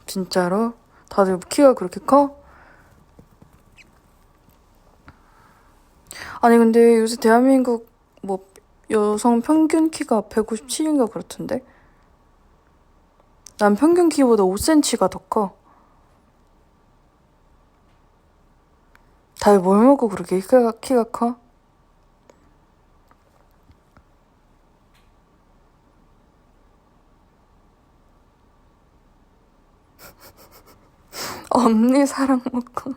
진짜로? 다들 키가 그렇게 커? 아니 근데 요새 대한민국 뭐 여성 평균 키가 157인가 그렇던데? 난 평균 키보다 5cm가 더 커. 다들 뭘 먹고 그렇게 키가 커? 언니 사랑 먹고.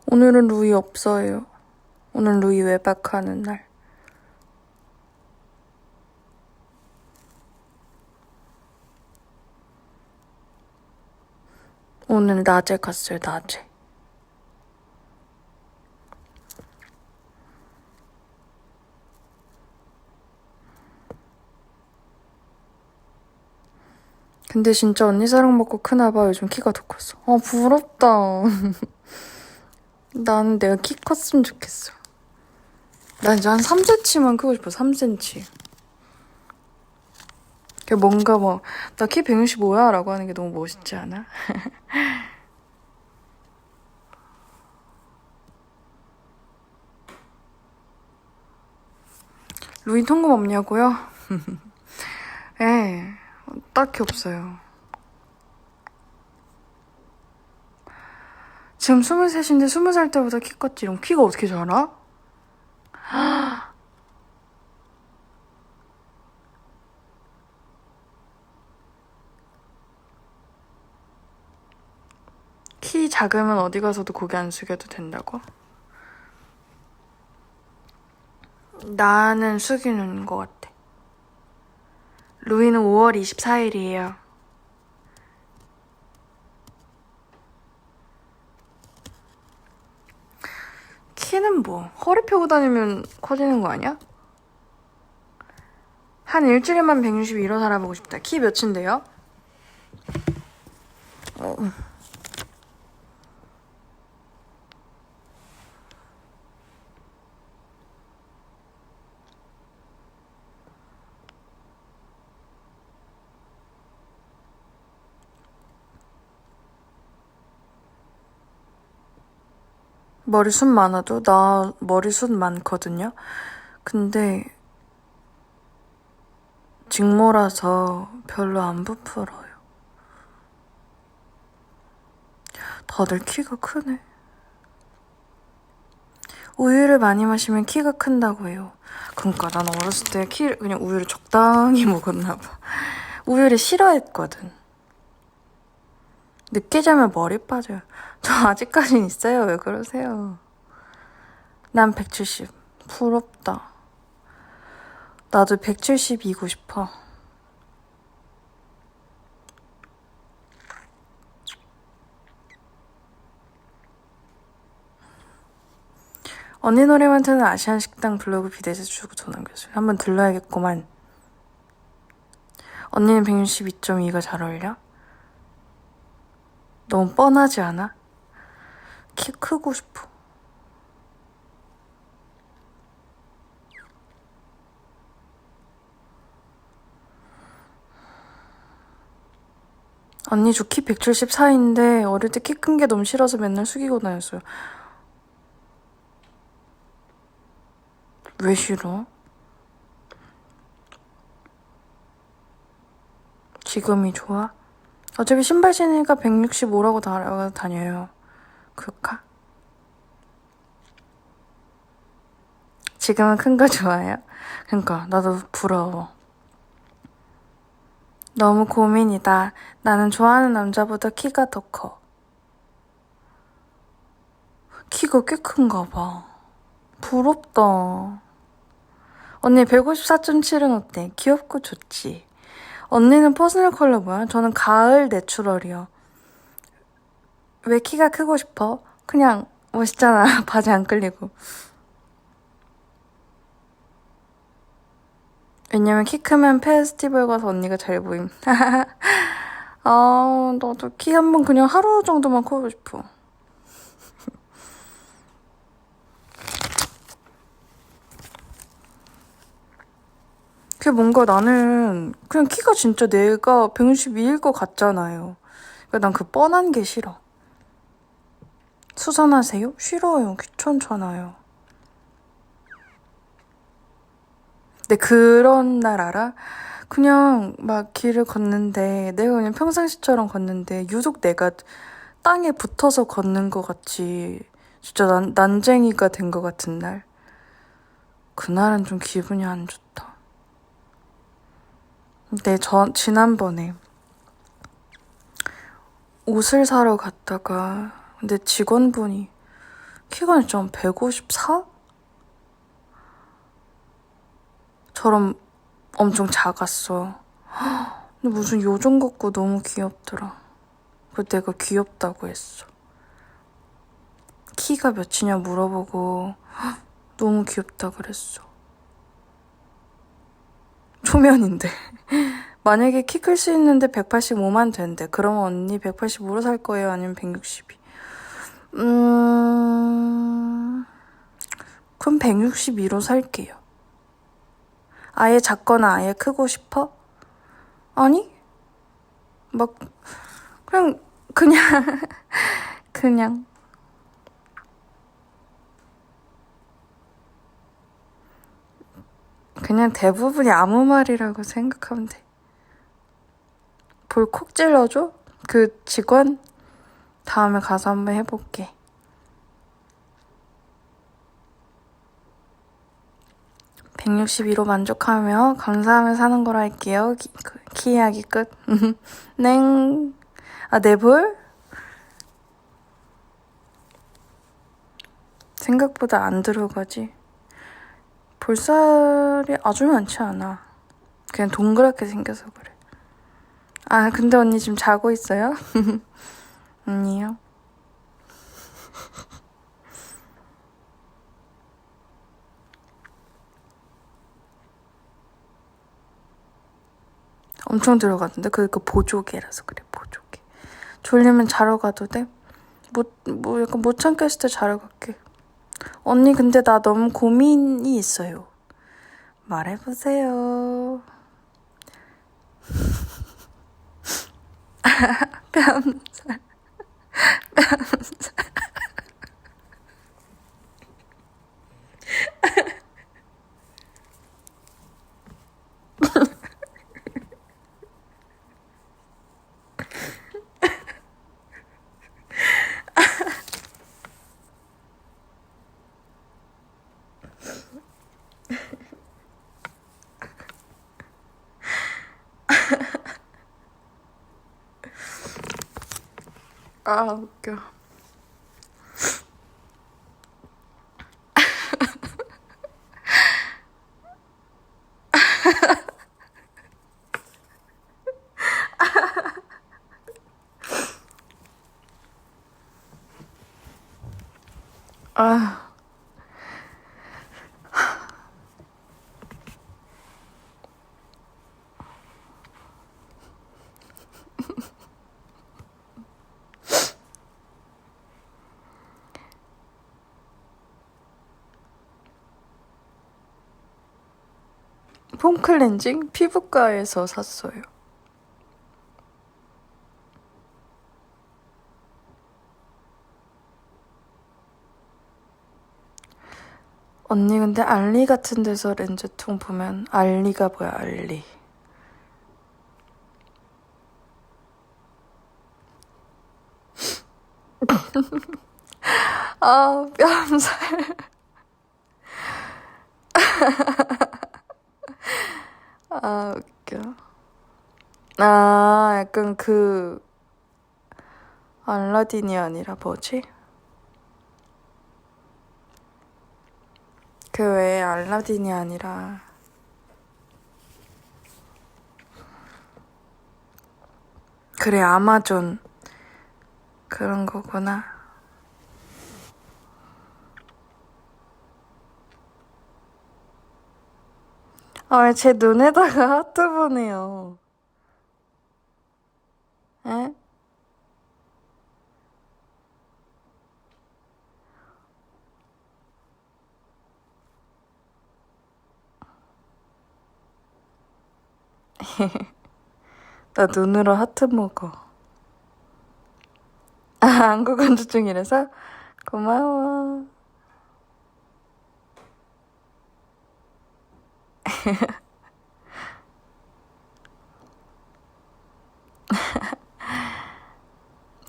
오늘은 루이 없어요. 오늘 루이 외박하는 날. 오늘 낮에 갔어요, 낮에. 근데 진짜 언니 사랑 먹고 크나봐. 요즘 키가 더 컸어. 부럽다. 나는 내가 키 컸으면 좋겠어. 난 이제 한 3cm만 크고 싶어, 3cm. 뭔가 막, 나 키 165야? 라고 하는 게 너무 멋있지 않아? 루인 통금 없냐고요? 예, 딱히 없어요. 지금 23인데 20살 때보다 키 컸지. 이런 키가 어떻게 자라? 키 작으면 어디 가서도 고개 안 숙여도 된다고? 나는 숙이는 것 같아. 루이는 5월 24일이에요. 키는 뭐 허리 펴고 다니면 커지는 거 아니야? 한 일주일만 162로 살아보고 싶다. 키 몇인데요? 머리숱 많아도? 나 머리숱 많거든요? 근데 직모라서 별로 안 부풀어요. 다들 키가 크네. 우유를 많이 마시면 키가 큰다고 해요. 그러니까 난 어렸을 때 그냥 우유를 적당히 먹었나 봐. 우유를 싫어했거든. 늦게 자면 머리 빠져요. 저 아직까진 있어요. 왜 그러세요? 난 170. 부럽다. 나도 170이고 싶어. 언니 노래만 트는 아시안 식당 블로그 비대세 주고 전화 교수님. 한번 들러야겠구만. 언니는 162.2가 잘 어울려? 너무 뻔하지 않아? 키 크고 싶어. 언니 저 키 174인데 어릴 때 키 큰 게 너무 싫어서 맨날 숙이고 다녔어요. 왜 싫어? 지금이 좋아? 어차피 신발 신으니까 165라고 다녀요. 그럴까? 지금은 큰 거 좋아해요? 그러니까 나도 부러워. 너무 고민이다. 나는 좋아하는 남자보다 키가 더 커. 키가 꽤 큰가 봐. 부럽다. 언니 154.7은 어때? 귀엽고 좋지? 언니는 퍼스널 컬러 뭐야? 저는 가을 내추럴이요. 왜 키가 크고 싶어? 그냥 멋있잖아. 바지 안 끌리고. 왜냐면 키 크면 페스티벌 가서 언니가 잘 보임. 아, 나도 키 한번 그냥 하루 정도만 커보고 싶어. 그게 뭔가 나는 그냥 키가 진짜 내가 162일 것 같잖아요. 그러니까 난 그 뻔한 게 싫어. 수선하세요? 싫어요. 귀찮잖아요. 근데 그런 날 알아? 그냥 막 길을 걷는데 내가 그냥 평상시처럼 걷는데 유독 내가 땅에 붙어서 걷는 것 같이 진짜 난쟁이가 된 것 같은 날. 그날은 좀 기분이 안 좋다. 근데 지난번에 옷을 사러 갔다가 근데 직원분이 키가 진짜 154? 처럼 엄청 작았어. 근데 무슨 요정 같고 너무 귀엽더라. 그래서 내가 귀엽다고 했어. 키가 몇이냐 물어보고 너무 귀엽다 그랬어. 초면인데. 만약에 키 클 수 있는데 185만 된대. 그러면 언니 185로 살 거예요? 아니면 162? 그럼 162로 살게요. 아예 작거나 아예 크고 싶어? 아니? 막 그냥 그냥 그냥 대부분이 아무 말이라고 생각하면 돼. 볼 콕 찔러줘? 그 직원? 다음에 가서 한번 해볼게. (162로) 만족하며 감사하며 사는 걸로 할게요. 키 이야기 끝. 냉. 아, 내 볼? 생각보다 안 들어가지. 볼살이 아주 많지 않아. 그냥 동그랗게 생겨서 그래. 아, 근데 언니 지금 자고 있어요? 아니요. 엄청 들어가던데? 그러니까 보조개라서 그래, 보조개. 졸리면 자러 가도 돼? 약간 못 참겠을 때 자러 갈게. 언니, 근데 나 너무 고민이 있어요. 말해보세요. 뺨살. 아, 웃겨. 아. 폼 클렌징? 피부과에서 샀어요. 언니, 근데 알리 같은 데서 렌즈통 보면 알리가 뭐야, 알리. 아, 뺨살. 아, 웃겨. 아, 약간 알라딘이 아니라 뭐지? 그 외에 알라딘이 아니라 그래, 아마존 그런 거구나. 아, 왜 제 눈에다가 하트 보내요? 에? 나 눈으로 하트 먹어. 아, 한국 건조 중이라서? 고마워.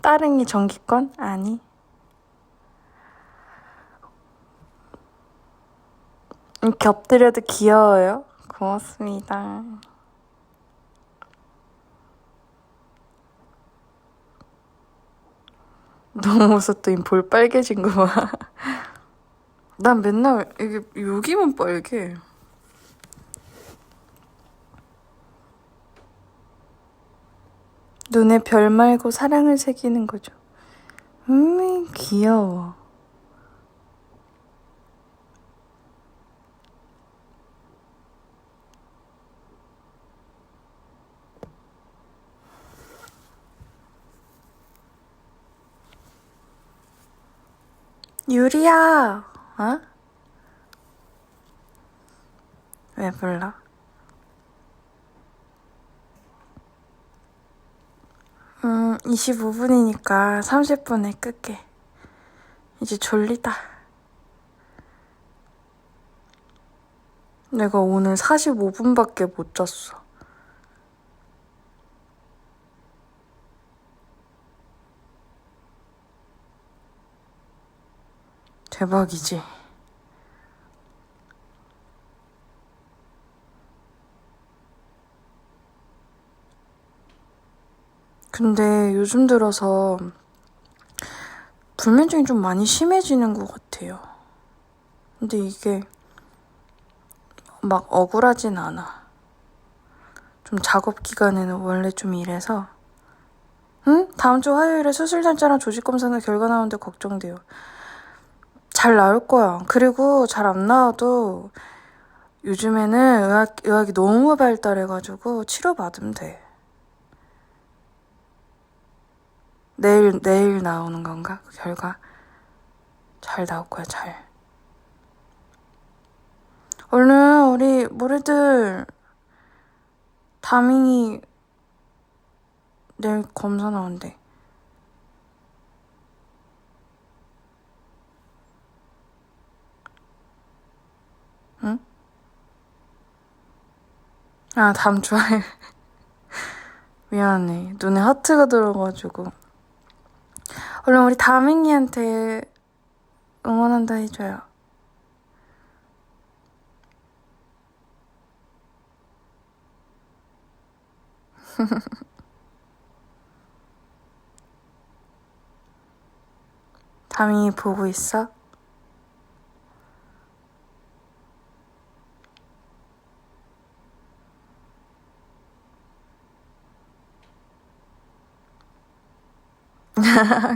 따릉이 정기권? 아니. 겹들여도 귀여워요. 고맙습니다. 너무 웃었더. 볼 빨개진 거 봐. 난 맨날 이게 여기만 빨개. 눈에 별 말고 사랑을 새기는 거죠. 귀여워. 유리야. 어? 왜 불러? 25분이니까 30분에 끌게. 이제 졸리다. 내가 오늘 45분밖에 못 잤어. 대박이지? 근데 요즘 들어서 불면증이 좀 많이 심해지는 것 같아요. 근데 이게 막 억울하진 않아. 좀 작업 기간에는 원래 좀 이래서. 응? 다음 주 화요일에 수술날짜랑 조직검사 결과 나오는데 걱정돼요. 잘 나올 거야. 그리고 잘 안 나와도 요즘에는 의학이 너무 발달해가지고 치료받으면 돼. 내일 나오는 건가? 그 결과? 잘 나올 거야, 잘. 얼른 우리 모래들 다밍이 내일 검사 나온대. 응? 아, 다음 주 화요일. 미안해. 눈에 하트가 들어가지고. 얼른 우리 다밍이한테 응원한다 해줘요. 다밍이 보고 있어?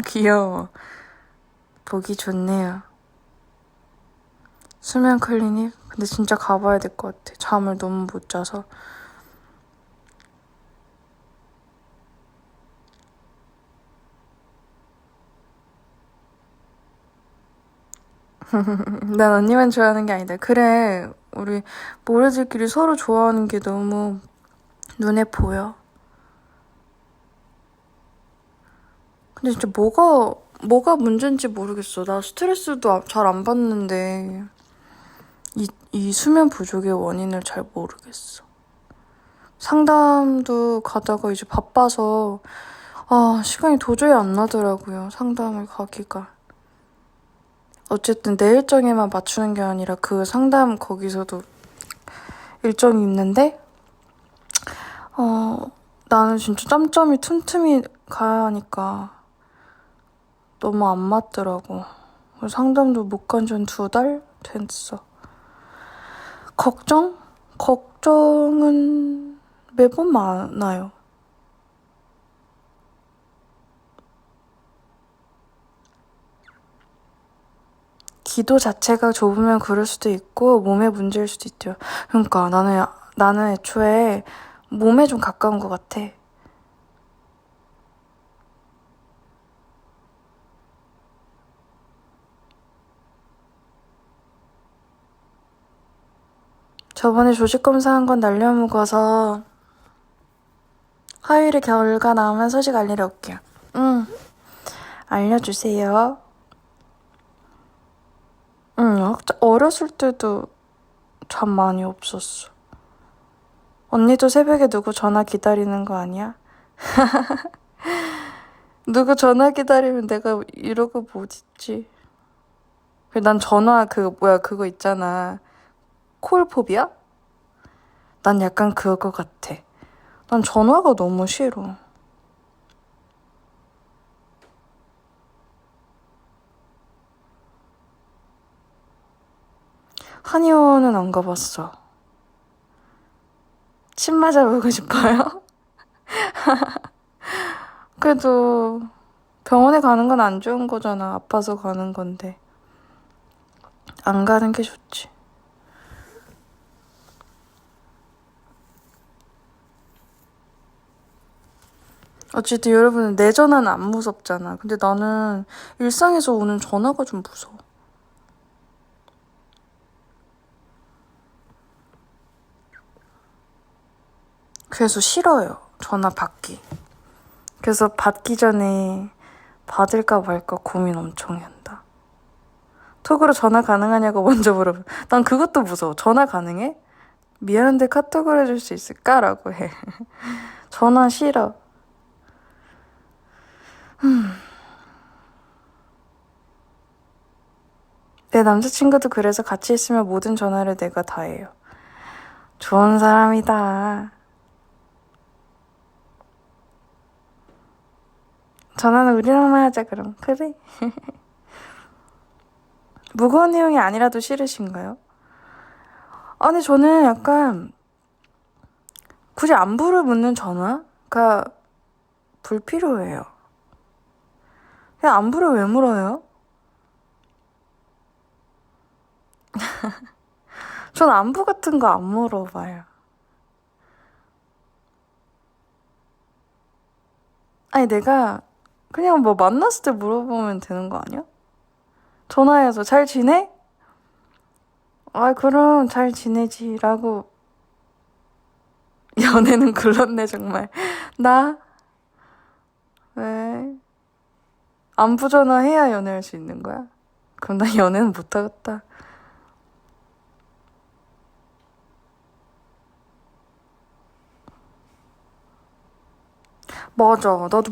귀여워. 보기 좋네요. 수면 클리닉? 근데 진짜 가봐야 될 것 같아. 잠을 너무 못 자서. 난 언니만 좋아하는 게 아니다. 그래, 우리 모래들끼리 서로 좋아하는 게 너무 눈에 보여. 근데 진짜 뭐가 문제인지 모르겠어. 나 스트레스도 잘 안 받는데 이 수면 부족의 원인을 잘 모르겠어. 상담도 가다가 이제 바빠서 시간이 도저히 안 나더라고요. 상담을 가기가. 어쨌든 내 일정에만 맞추는 게 아니라 그 상담 거기서도 일정이 있는데 나는 진짜 짬짬이 틈틈이 가야 하니까 너무 안 맞더라고. 상담도 못 간 지 한 2달 됐어. 걱정은 매번 많아요. 기도 자체가 좁으면 그럴 수도 있고 몸의 문제일 수도 있대요. 그러니까 나는 애초에 몸에 좀 가까운 것 같아. 저번에 조직 검사한 건 날려먹어서 화요일에 결과 나오면 소식 알리러 올게요. 응, 알려주세요. 응, 어렸을 때도 잠 많이 없었어. 언니도 새벽에 누구 전화 기다리는 거 아니야? 누구 전화 기다리면 내가 이러고 못 있지. 난 전화 그거 있잖아. 콜포비아? 난 약간 그거 같아. 난 전화가 너무 싫어. 한의원은 안 가봤어. 침 맞아보고 싶어요? 그래도 병원에 가는 건 안 좋은 거잖아. 아파서 가는 건데. 안 가는 게 좋지. 어쨌든 여러분은 내 전화는 안 무섭잖아. 근데 나는 일상에서 오는 전화가 좀 무서워. 그래서 싫어요. 전화 받기. 그래서 받기 전에 받을까 말까 고민 엄청 한다. 톡으로 전화 가능하냐고 먼저 물어봐. 난 그것도 무서워. 전화 가능해? 미안한데 카톡을 해줄 수 있을까? 라고 해. 전화 싫어. 내 남자친구도 그래서 같이 있으면 모든 전화를 내가 다 해요. 좋은 사람이다. 전화는 우리랑만 하자 그럼. 그래. 무거운 내용이 아니라도 싫으신가요? 아니 저는 약간 굳이 안부를 묻는 전화가 불필요해요. 그냥 안부를 왜 물어요? 전 안부 같은 거 안 물어봐요. 아니 내가 그냥 뭐 만났을 때 물어보면 되는 거 아니야? 전화해서 잘 지내? 아 그럼 잘 지내지 라고. 연애는 글렀네 정말. 나? 왜? 안부 전화해야 연애할 수 있는 거야? 그럼 나 연애는 못하겠다. 맞아. 나도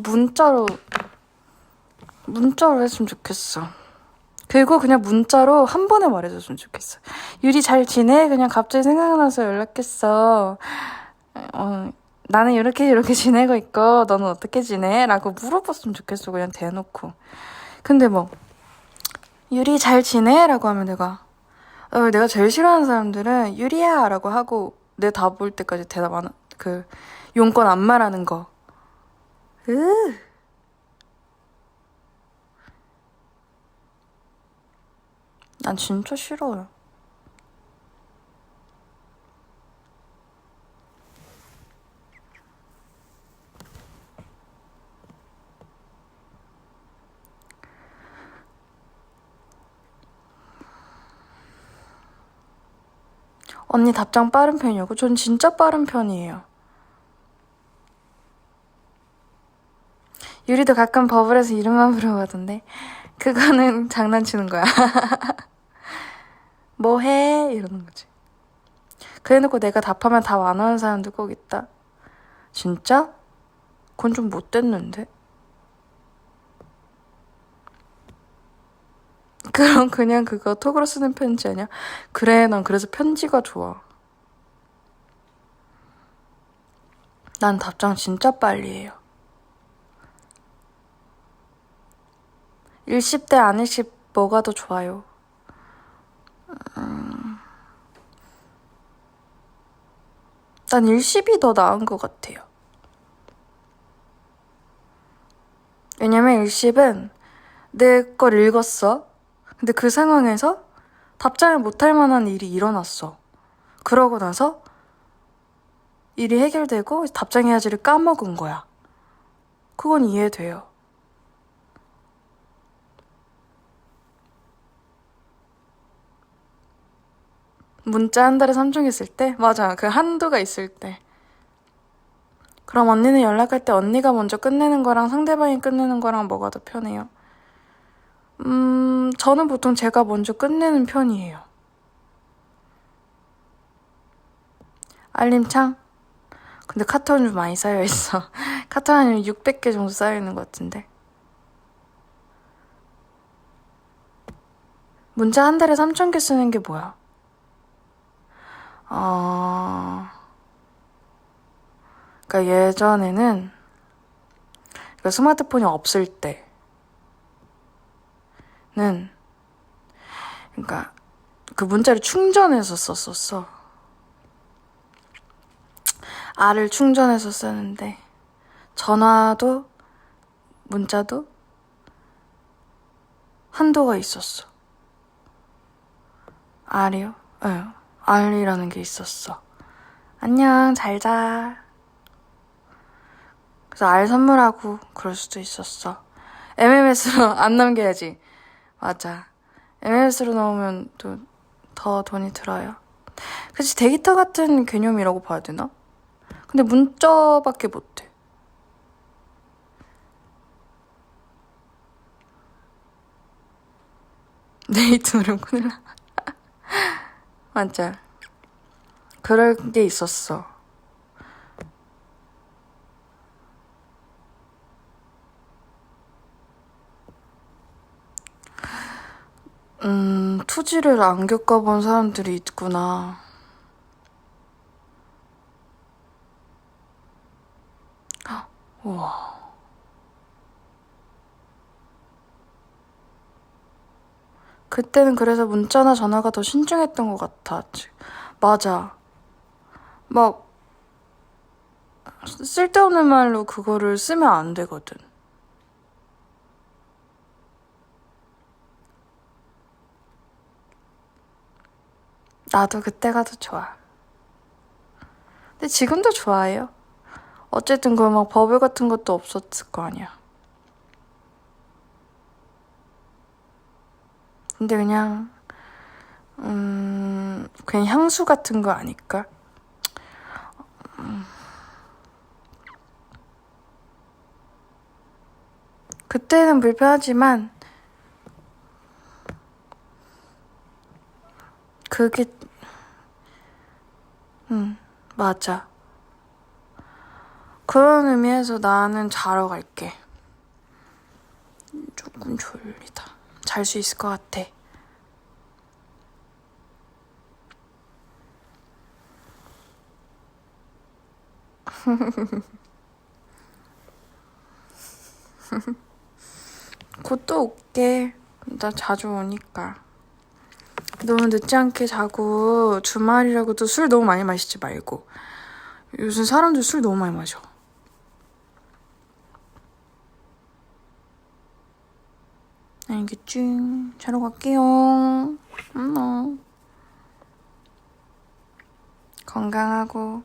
문자로 했으면 좋겠어. 그리고 그냥 문자로 한 번에 말해줬으면 좋겠어. 유리 잘 지내? 그냥 갑자기 생각나서 연락했어. 나는 이렇게 지내고 있고 너는 어떻게 지내? 라고 물어봤으면 좋겠어. 그냥 대놓고. 근데 뭐 유리 잘 지내? 라고 하면 내가 제일 싫어하는 사람들은 유리야 라고 하고 내 답 올 때까지 대답 안 용건 안 말하는 거. 난 진짜 싫어요. 언니 답장 빠른 편이냐고? 전 진짜 빠른 편이에요. 유리도 가끔 버블에서 이름만 물어보던데 그거는 장난치는 거야. 뭐 해? 이러는 거지. 그래놓고 내가 답하면 답 안 하는 사람도 꼭 있다. 진짜? 그건 좀 못됐는데? 그럼 그냥 그거 톡으로 쓰는 편지 아니야? 그래, 난 그래서 편지가 좋아. 난 답장 진짜 빨리 해요. 일십 대 안 일십 뭐가 더 좋아요? 난 일십이 더 나은 것 같아요. 왜냐면 일십은 내 걸 읽었어. 근데 그 상황에서 답장을 못할 만한 일이 일어났어. 그러고 나서 일이 해결되고 답장해야지를 까먹은 거야. 그건 이해돼요. 문자 한 달에 3종 있을 때? 맞아. 그 한도가 있을 때. 그럼 언니는 연락할 때 언니가 먼저 끝내는 거랑 상대방이 끝내는 거랑 뭐가 더 편해요? 저는 보통 제가 먼저 끝내는 편이에요. 알림창? 근데 카톡은 좀 많이 쌓여있어. 카톡 한 600개 정도 쌓여있는 것 같은데. 문자 한 달에 3,000개 쓰는 게 뭐야? 그러니까 예전에는 그러니까 스마트폰이 없을 때는 그러니까 그 문자를 충전해서 썼었어. 알을 충전해서 쓰는데 전화도 문자도 한도가 있었어. 알이요? 네, 알이라는 게 있었어. 안녕, 잘 자. 그래서 알 선물하고 그럴 수도 있었어. MMS로 안 남겨야지. 맞아. MMS로 넣으면 또 더 돈이 들어요. 그치, 데이터 같은 개념이라고 봐야 되나? 근데 문자밖에 못해. 데이트 누르면 큰일 나. 맞아. 그런 게 있었어. 투지를 안 겪어본 사람들이 있구나. 우와. 그때는 그래서 문자나 전화가 더 신중했던 것 같아. 맞아. 막 쓸데없는 말로 그거를 쓰면 안 되거든. 나도 그때가 더 좋아. 근데 지금도 좋아해요. 어쨌든 그 막 버블 같은 것도 없었을 거 아니야. 근데 그냥 향수 같은 거 아닐까? 그때는 불편하지만 그게 맞아. 그런 의미에서 나는 자러 갈게. 조금 졸리다. 잘 수 있을 것 같아. 곧 또 올게. 나 자주 오니까. 너무 늦지 않게 자고 주말이라고 또 술 너무 많이 마시지 말고. 요즘 사람들 술 너무 많이 마셔. 알겠지? 자러 갈게요. 건강하고